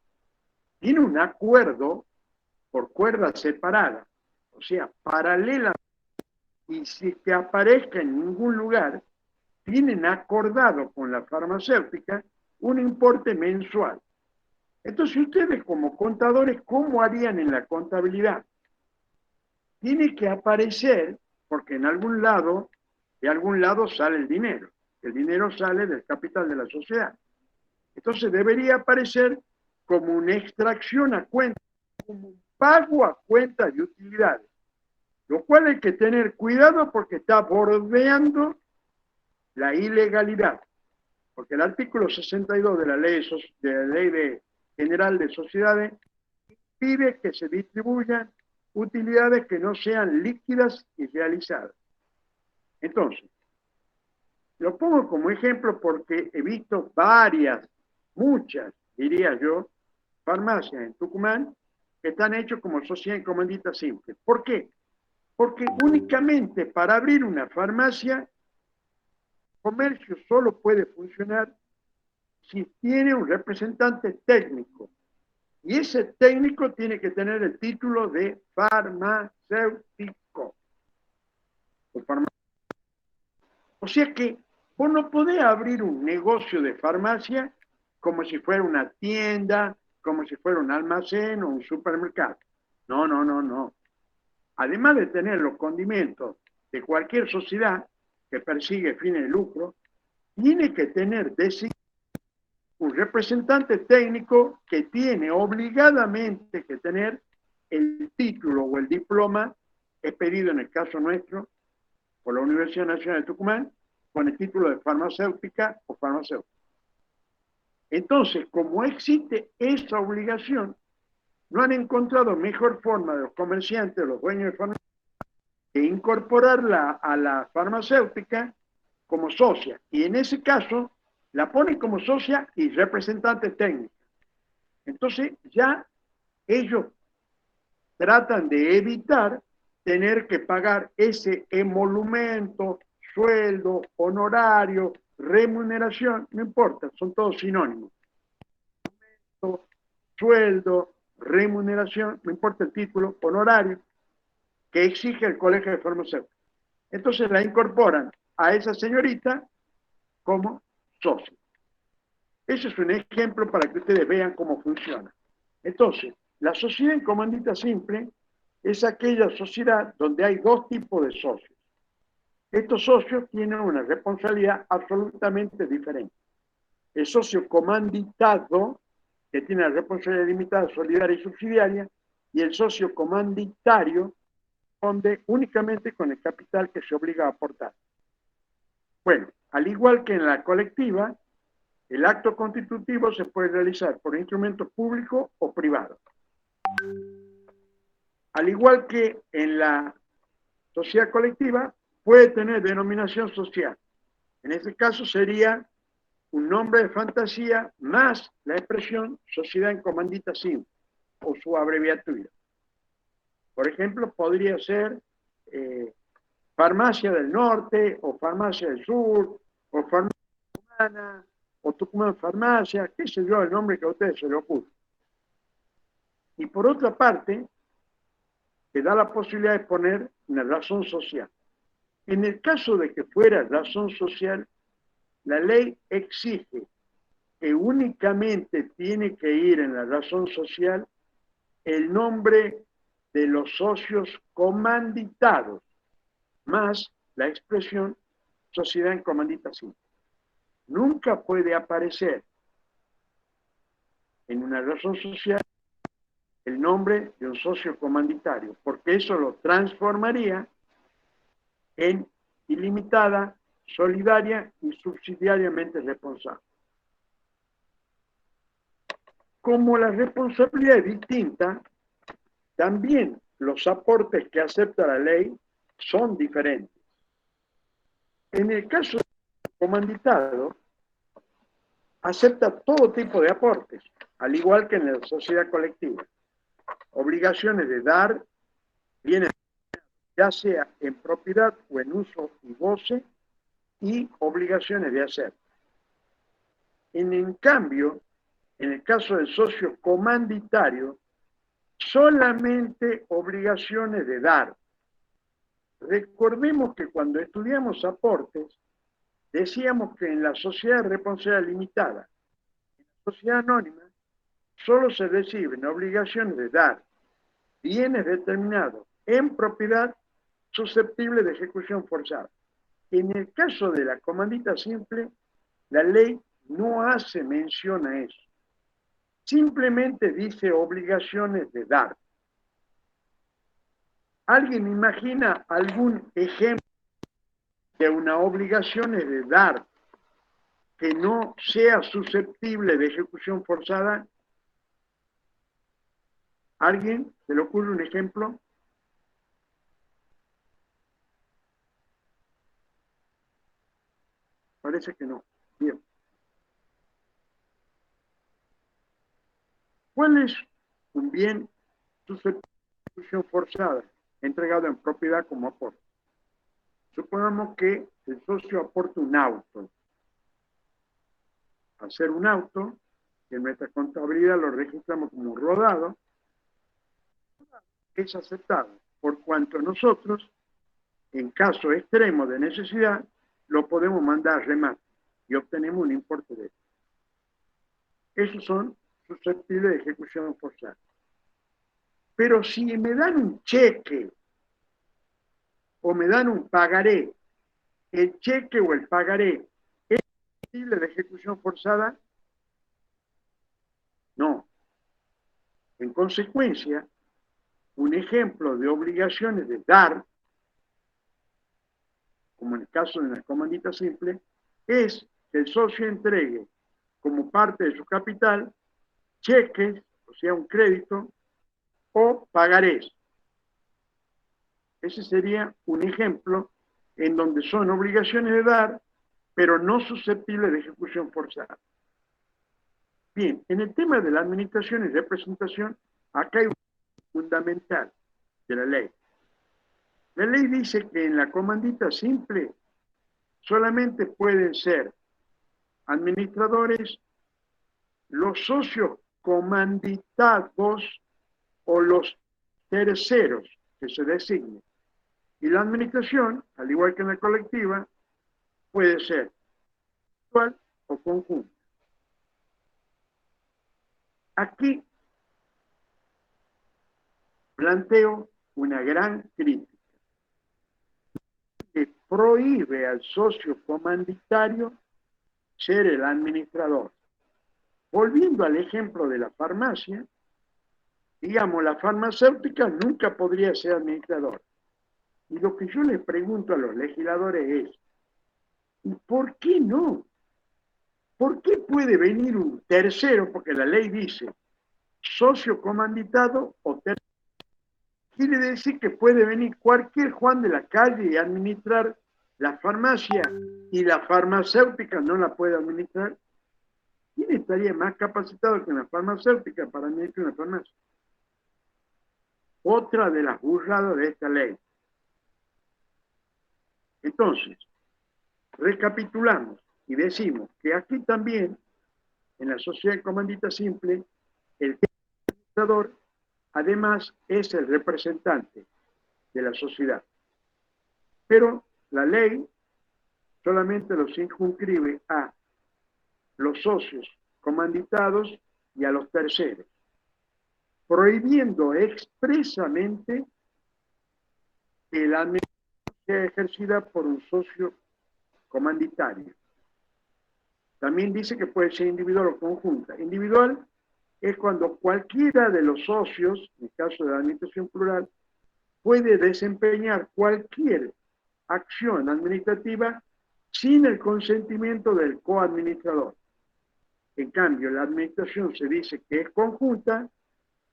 tiene un acuerdo por cuerda separada, o sea, paralela, y si que aparezca en ningún lugar, tienen acordado con la farmacéutica un importe mensual. Entonces ustedes como contadores, ¿cómo harían en la contabilidad? Tiene que aparecer, porque en algún lado, de algún lado sale el dinero. El dinero sale del capital de la sociedad. Entonces debería aparecer como una extracción a cuenta, como un pago a cuenta de utilidades. Lo cual hay que tener cuidado porque está bordeando la ilegalidad. Porque el artículo 62 de la ley general de sociedades pide que se distribuyan utilidades que no sean líquidas y realizadas. Entonces, lo pongo como ejemplo porque he visto varias, muchas, diría yo, farmacias en Tucumán que están hechas como sociedad en comandita simple. ¿Por qué? Porque únicamente para abrir una farmacia, el comercio solo puede funcionar si tiene un representante técnico. Y ese técnico tiene que tener el título de farmacéutico. O sea que vos no podés abrir un negocio de farmacia como si fuera una tienda, como si fuera un almacén o un supermercado. No, no, no, no. Además de tener los condimentos de cualquier sociedad que persigue fines de lucro, tiene que tener un representante técnico que tiene obligadamente que tener el título o el diploma expedido en el caso nuestro por la Universidad Nacional de Tucumán con el título de farmacéutica o farmacéutico. Entonces, como existe esa obligación, no han encontrado mejor forma de los comerciantes, los dueños de farmacia, de incorporarla a la farmacéutica como socia. Y en ese caso, la ponen como socia y representante técnico. Entonces, ya ellos tratan de evitar tener que pagar ese emolumento, sueldo, honorario, remuneración, no importa, son todos sinónimos. Sueldo, remuneración, no importa el título, honorario, que exige el Colegio de Farmacéuticos. Entonces la incorporan a esa señorita como socio. Ese es un ejemplo para que ustedes vean cómo funciona. Entonces, la sociedad en comandita simple es aquella sociedad donde hay dos tipos de socios. Estos socios tienen una responsabilidad absolutamente diferente. El socio comanditado, que tiene la responsabilidad limitada, solidaria y subsidiaria, y el socio comanditario, responde únicamente con el capital que se obliga a aportar. Bueno, al igual que en la colectiva, el acto constitutivo se puede realizar por instrumento público o privado. Al igual que en la sociedad colectiva, puede tener denominación social. En este caso sería un nombre de fantasía más la expresión sociedad en comandita simple o su abreviatura. Por ejemplo, podría ser Farmacia del Norte o Farmacia del Sur o Farmacia Humana o Tucumán Farmacia, qué sé yo, el nombre que a ustedes se le ocurra. Y por otra parte, te da la posibilidad de poner una razón social. En el caso de que fuera razón social, la ley exige que únicamente tiene que ir en la razón social el nombre de los socios comanditados, más la expresión sociedad en comandita simple. Nunca puede aparecer en una razón social el nombre de un socio comanditario, porque eso lo transformaría en ilimitada, solidaria y subsidiariamente responsable. Como la responsabilidad es distinta, también los aportes que acepta la ley son diferentes. En el caso del comanditado, acepta todo tipo de aportes, al igual que en la sociedad colectiva. Obligaciones de dar, bienes, ya sea en propiedad o en uso y goce, y obligaciones de hacer. En cambio, en el caso del socio comanditario, solamente obligaciones de dar. Recordemos que cuando estudiamos aportes, decíamos que en la sociedad de responsabilidad limitada, en la sociedad anónima, solo se reciben obligaciones de dar bienes determinados en propiedad susceptibles de ejecución forzada. En el caso de la comandita simple, la ley no hace mención a eso. Simplemente dice obligaciones de dar. ¿Alguien imagina algún ejemplo de una obligación de dar que no sea susceptible de ejecución forzada? ¿Alguien se le ocurre un ejemplo? Parece que no. Bien. ¿Cuál es un bien susceptible de ejecución forzada, entregado en propiedad como aporte? Supongamos que el socio aporta un auto. Hacer un auto, en nuestra contabilidad lo registramos como rodado, es aceptado, por cuanto nosotros, en caso extremo de necesidad, lo podemos mandar a remate y obtenemos un importe de eso. Esos son susceptibles de ejecución forzada. Pero si me dan un cheque o me dan un pagaré, el cheque o el pagaré es susceptible de ejecución forzada, no. En consecuencia, un ejemplo de obligaciones de dar, como en el caso de una comandita simple, es que el socio entregue como parte de su capital cheques, o sea, un crédito, o pagarés. Ese sería un ejemplo en donde son obligaciones de dar, pero no susceptibles de ejecución forzada. Bien, en el tema de la administración y representación, acá hay un fundamental de la ley. La ley dice que en la comandita simple solamente pueden ser administradores los socios comanditados o los terceros que se designen. Y la administración, al igual que en la colectiva, puede ser individual o conjunta. Aquí planteo una gran crítica que prohíbe al socio comanditario ser el administrador. Volviendo al ejemplo de la farmacia, digamos, la farmacéutica nunca podría ser administrador. Y lo que yo le pregunto a los legisladores es, ¿y por qué no? ¿Por qué puede venir un tercero? Porque la ley dice socio comanditado o tercero. Quiere decir que puede venir cualquier Juan de la calle y administrar la farmacia y la farmacéutica no la puede administrar. ¿Quién estaría más capacitado que una farmacéutica para administrar una farmacia? Otra de las burradas de esta ley. Entonces, recapitulamos y decimos que aquí también, en la sociedad de comandita simple, el administrador además es el representante de la sociedad. Pero la ley solamente los circunscribe a los socios comanditados y a los terceros, prohibiendo expresamente que la administración sea ejercida por un socio comanditario. También dice que puede ser individual o conjunta. Individual es cuando cualquiera de los socios, en el caso de la administración plural, puede desempeñar cualquier acción administrativa sin el consentimiento del coadministrador. En cambio, la administración se dice que es conjunta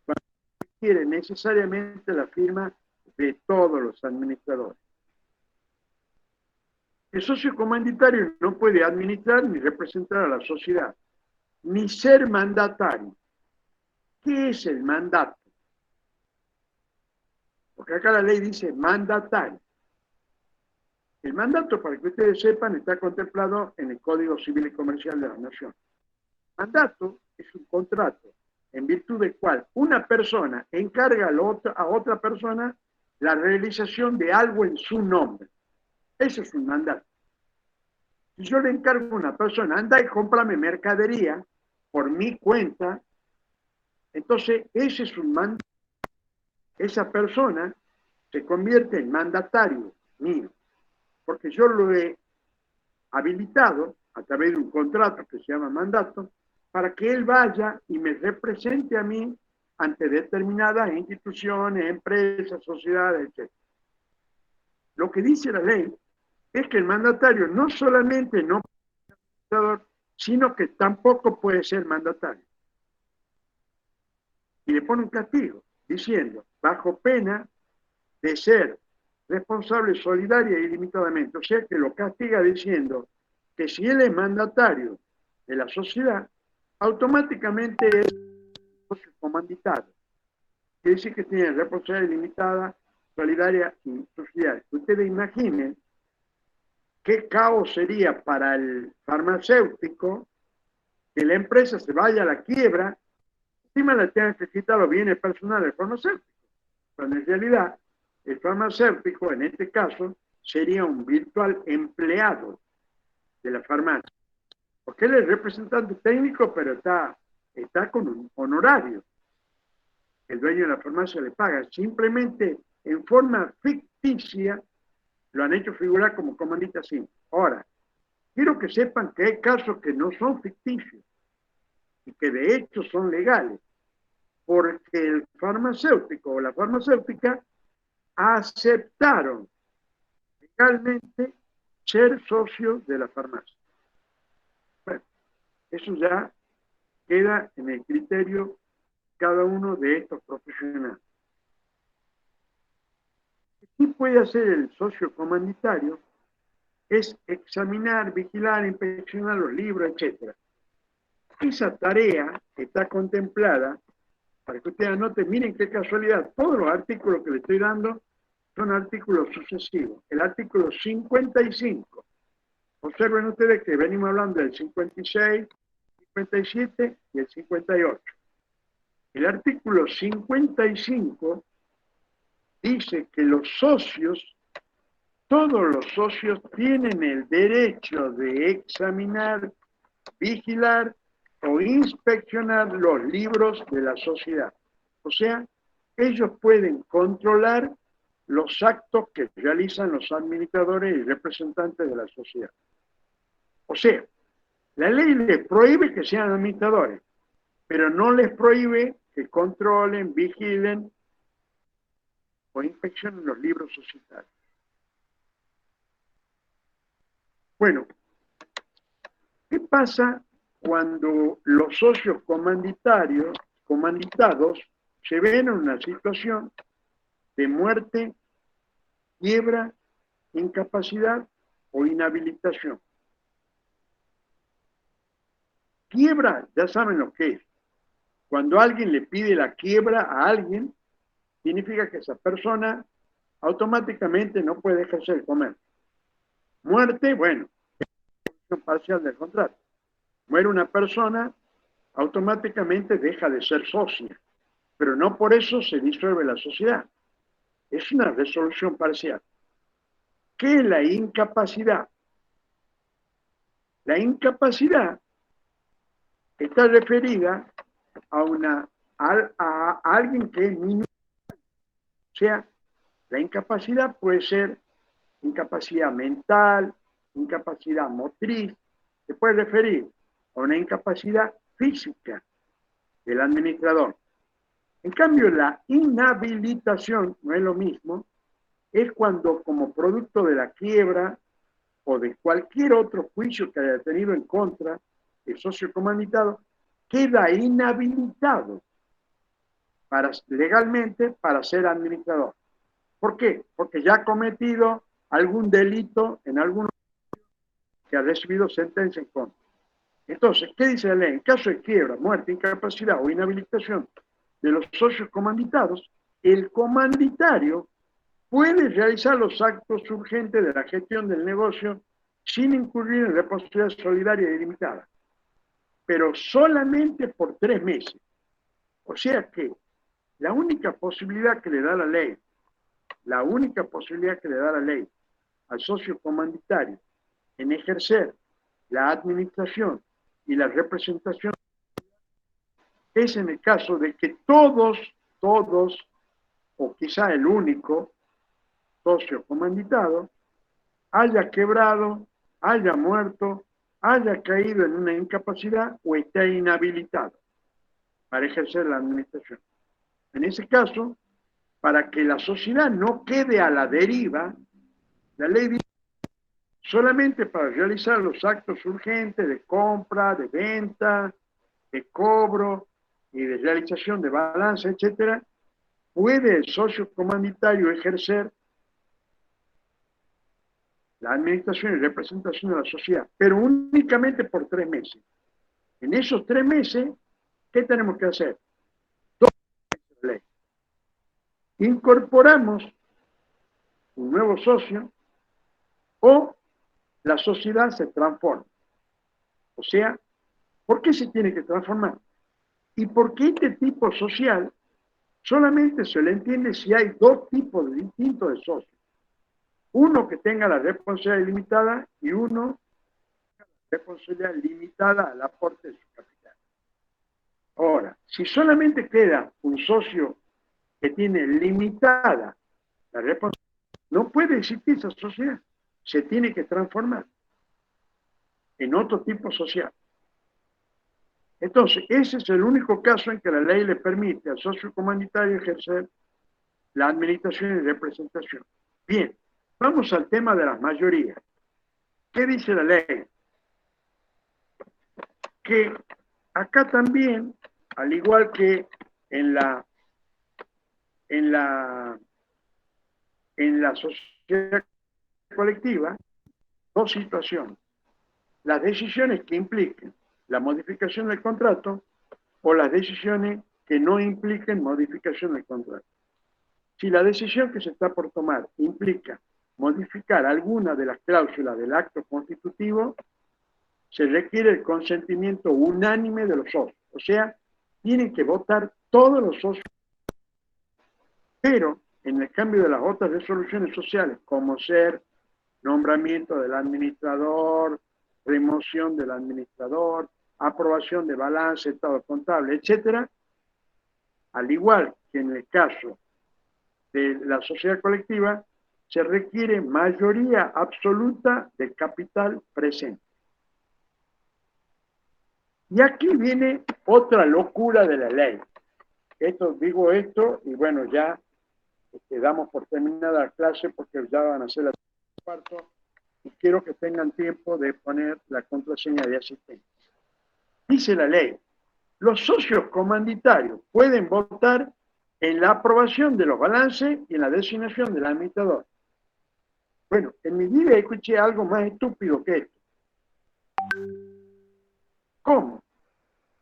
cuando requiere necesariamente la firma de todos los administradores. El socio comanditario no puede administrar ni representar a la sociedad, ni ser mandatario. ¿Qué es el mandato? Porque acá la ley dice mandatario. El mandato, para que ustedes sepan, está contemplado en el Código Civil y Comercial de la Nación. Mandato es un contrato en virtud del cual una persona encarga a otra persona la realización de algo en su nombre. Eso es un mandato. Si yo le encargo a una persona, anda y cómprame mercadería por mi cuenta, entonces ese es un mandato. Esa persona se convierte en mandatario mío, porque yo lo he habilitado a través de un contrato que se llama mandato, para que él vaya y me represente a mí ante determinadas instituciones, empresas, sociedades, etc. Lo que dice la ley es que el mandatario no solamente no puede ser administrador, sino que tampoco puede ser mandatario. Y le pone un castigo, diciendo, bajo pena de ser responsable solidaria y ilimitadamente. O sea que lo castiga diciendo que si él es mandatario de la sociedad, automáticamente es socio comanditario. Quiere decir que tiene responsabilidad limitada, solidaria y social. Ustedes imaginen qué caos sería para el farmacéutico que la empresa se vaya a la quiebra, encima le tengan que quitar los bienes personales del farmacéutico. Cuando en realidad el farmacéutico, en este caso, sería un virtual empleado de la farmacia. Porque él es representante técnico, pero está con un honorario. El dueño de la farmacia le paga. Simplemente en forma ficticia lo han hecho figurar como comandita simple. Ahora, quiero que sepan que hay casos que no son ficticios y que de hecho son legales, porque el farmacéutico o la farmacéutica aceptaron legalmente ser socios de la farmacia. Bueno, eso ya queda en el criterio de cada uno de estos profesionales. ¿Qué puede hacer el socio comanditario? Es examinar, vigilar, inspeccionar los libros, etc. Esa tarea está contemplada, para que ustedes anoten, miren qué casualidad, todos los artículos que le estoy dando son artículos sucesivos. El artículo 55, observen ustedes que venimos hablando del 56, 57 y el 58. El artículo 55 dice que los socios, todos los socios tienen el derecho de examinar, vigilar o inspeccionar los libros de la sociedad. O sea, ellos pueden controlar los actos que realizan los administradores y representantes de la sociedad. O sea, la ley les prohíbe que sean administradores, pero no les prohíbe que controlen, vigilen o inspeccionen los libros societarios. Bueno, ¿qué pasa cuando los socios comanditados se ven en una situación de muerte, quiebra, incapacidad o inhabilitación? Quiebra, ya saben lo que es. Cuando alguien le pide la quiebra a alguien, significa que esa persona automáticamente no puede ejercer el comercio. Muerte, bueno, es parcial del contrato. Muere una persona, automáticamente deja de ser socia, pero no por eso se disuelve la sociedad. Es una resolución parcial. ¿Qué es la incapacidad? La incapacidad está referida a alguien que es minusválido. O sea, la incapacidad puede ser incapacidad mental, incapacidad motriz, se puede referir a una incapacidad física del administrador. En cambio, la inhabilitación no es lo mismo, es cuando como producto de la quiebra o de cualquier otro juicio que haya tenido en contra del socio comanditado, queda inhabilitado legalmente para ser administrador. ¿Por qué? Porque ya ha cometido algún delito en alguno que ha recibido sentencia en contra. Entonces, ¿qué dice la ley? En caso de quiebra, muerte, incapacidad o inhabilitación de los socios comanditados, el comanditario puede realizar los actos urgentes de la gestión del negocio sin incurrir en responsabilidad solidaria y limitada, pero solamente por 3 meses. O sea que la única posibilidad que le da la ley, al socio comanditario en ejercer la administración y la representación es en el caso de que todos, o quizá el único socio comanditado, haya quebrado, haya muerto, haya caído en una incapacidad o esté inhabilitado para ejercer la administración. En ese caso, para que la sociedad no quede a la deriva, la ley dice solamente para realizar los actos urgentes de compra, de venta, de cobro y de realización de balance, etcétera, puede el socio comanditario ejercer la administración y representación de la sociedad, pero únicamente por 3 meses. En esos 3 meses, ¿qué tenemos que hacer? 2 meses de ley. Incorporamos un nuevo socio o la sociedad se transforma. O sea, ¿por qué se tiene que transformar? Y porque este tipo social solamente se le entiende si hay 2 tipos distintos de socios. Uno que tenga la responsabilidad limitada y uno responsabilidad limitada al aporte de su capital. Ahora, si solamente queda un socio que tiene limitada la responsabilidad, no puede existir esa sociedad. Se tiene que transformar en otro tipo social. Entonces, ese es el único caso en que la ley le permite al socio comunitario ejercer la administración y representación. Bien, vamos al tema de las mayorías. ¿Qué dice la ley? Que acá también, al igual que en la sociedad colectiva, 2 situaciones. Las decisiones que impliquen la modificación del contrato o las decisiones que no impliquen modificación del contrato. Si la decisión que se está por tomar implica modificar alguna de las cláusulas del acto constitutivo, se requiere el consentimiento unánime de los socios. O sea, tienen que votar todos los socios. Pero en el cambio de las otras resoluciones sociales, como ser nombramiento del administrador, remoción del administrador, aprobación de balance, estado contable, etcétera, al igual que en el caso de la sociedad colectiva, se requiere mayoría absoluta del capital presente. Y aquí viene otra locura de la ley. Digo esto y bueno, ya damos por terminada la clase porque ya van a ser las 4:15 y quiero que tengan tiempo de poner la contraseña de asistencia. Dice la ley, los socios comanditarios pueden votar en la aprobación de los balances y en la designación del administrador. Bueno, en mi vida escuché algo más estúpido que esto. ¿Cómo?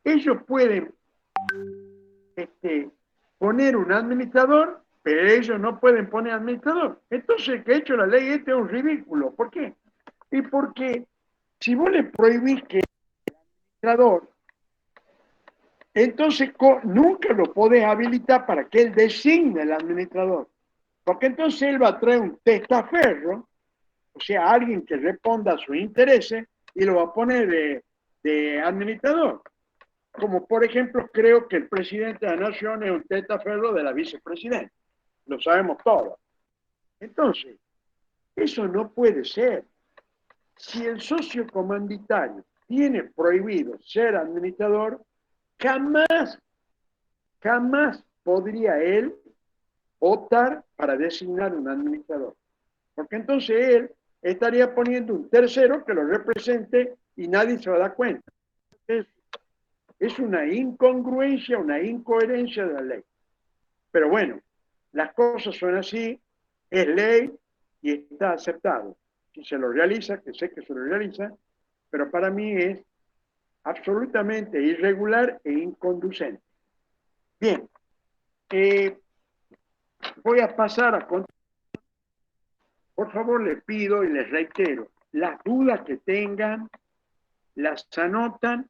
Ellos pueden poner un administrador, pero ellos no pueden poner administrador. Entonces, el que ha hecho la ley es un ridículo. ¿Por qué? Y porque si vos le prohibís que el administrador, entonces nunca lo podés habilitar para que él designe el administrador. Porque entonces él va a traer un testaferro, o sea, alguien que responda a sus intereses, y lo va a poner de administrador. Como por ejemplo, creo que el presidente de la nación es un testaferro de la vicepresidenta. Lo sabemos todos. Entonces, eso no puede ser. Si el socio comanditario tiene prohibido ser administrador, jamás podría él optar para designar un administrador. Porque entonces él estaría poniendo un tercero que lo represente y nadie se va a dar cuenta. Es una incongruencia, una incoherencia de la ley. Pero bueno, las cosas son así, es ley y está aceptado. Si se lo realiza, que sé que se lo realiza, pero para mí es absolutamente irregular e inconducente. Bien, voy a pasar a... Por favor, les pido y les reitero, las dudas que tengan, las anotan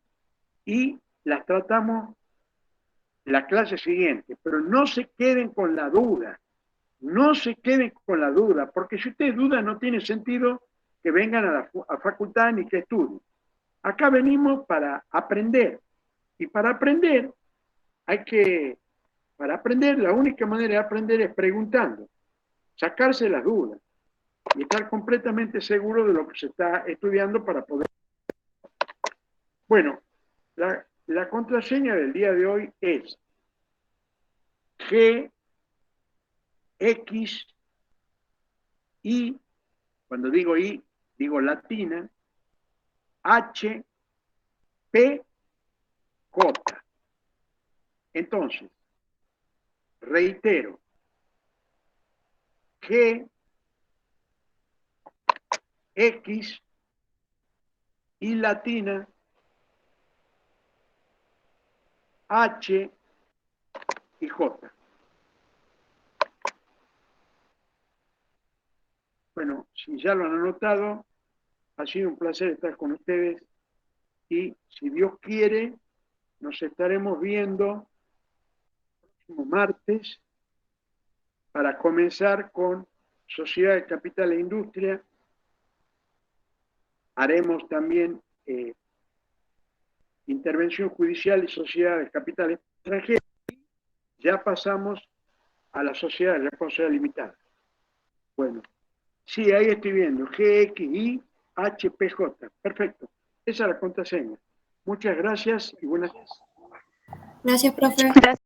y las tratamos la clase siguiente, pero no se queden con la duda, no se queden con la duda, porque si ustedes dudan no tiene sentido que vengan a la facultad ni que estudien. Acá venimos para aprender, y para aprender la única manera de aprender es preguntando, sacarse las dudas y estar completamente seguro de lo que se está estudiando para poder... Bueno, la contraseña del día de hoy es G, X, Y, cuando digo Y, digo latina, H, P, J. Entonces, reitero, G, X, I latina, H y J. Bueno, si ya lo han anotado, ha sido un placer estar con ustedes y si Dios quiere, nos estaremos viendo el próximo martes para comenzar con Sociedad de Capital e Industria. Haremos también intervención judicial y sociedad de capital extranjero. Ya pasamos a la sociedad de responsabilidad limitada. Bueno, sí, ahí estoy viendo, GXI HPJ. Perfecto. Esa es la contraseña. Muchas gracias y buenas tardes. Gracias, profe. Gracias.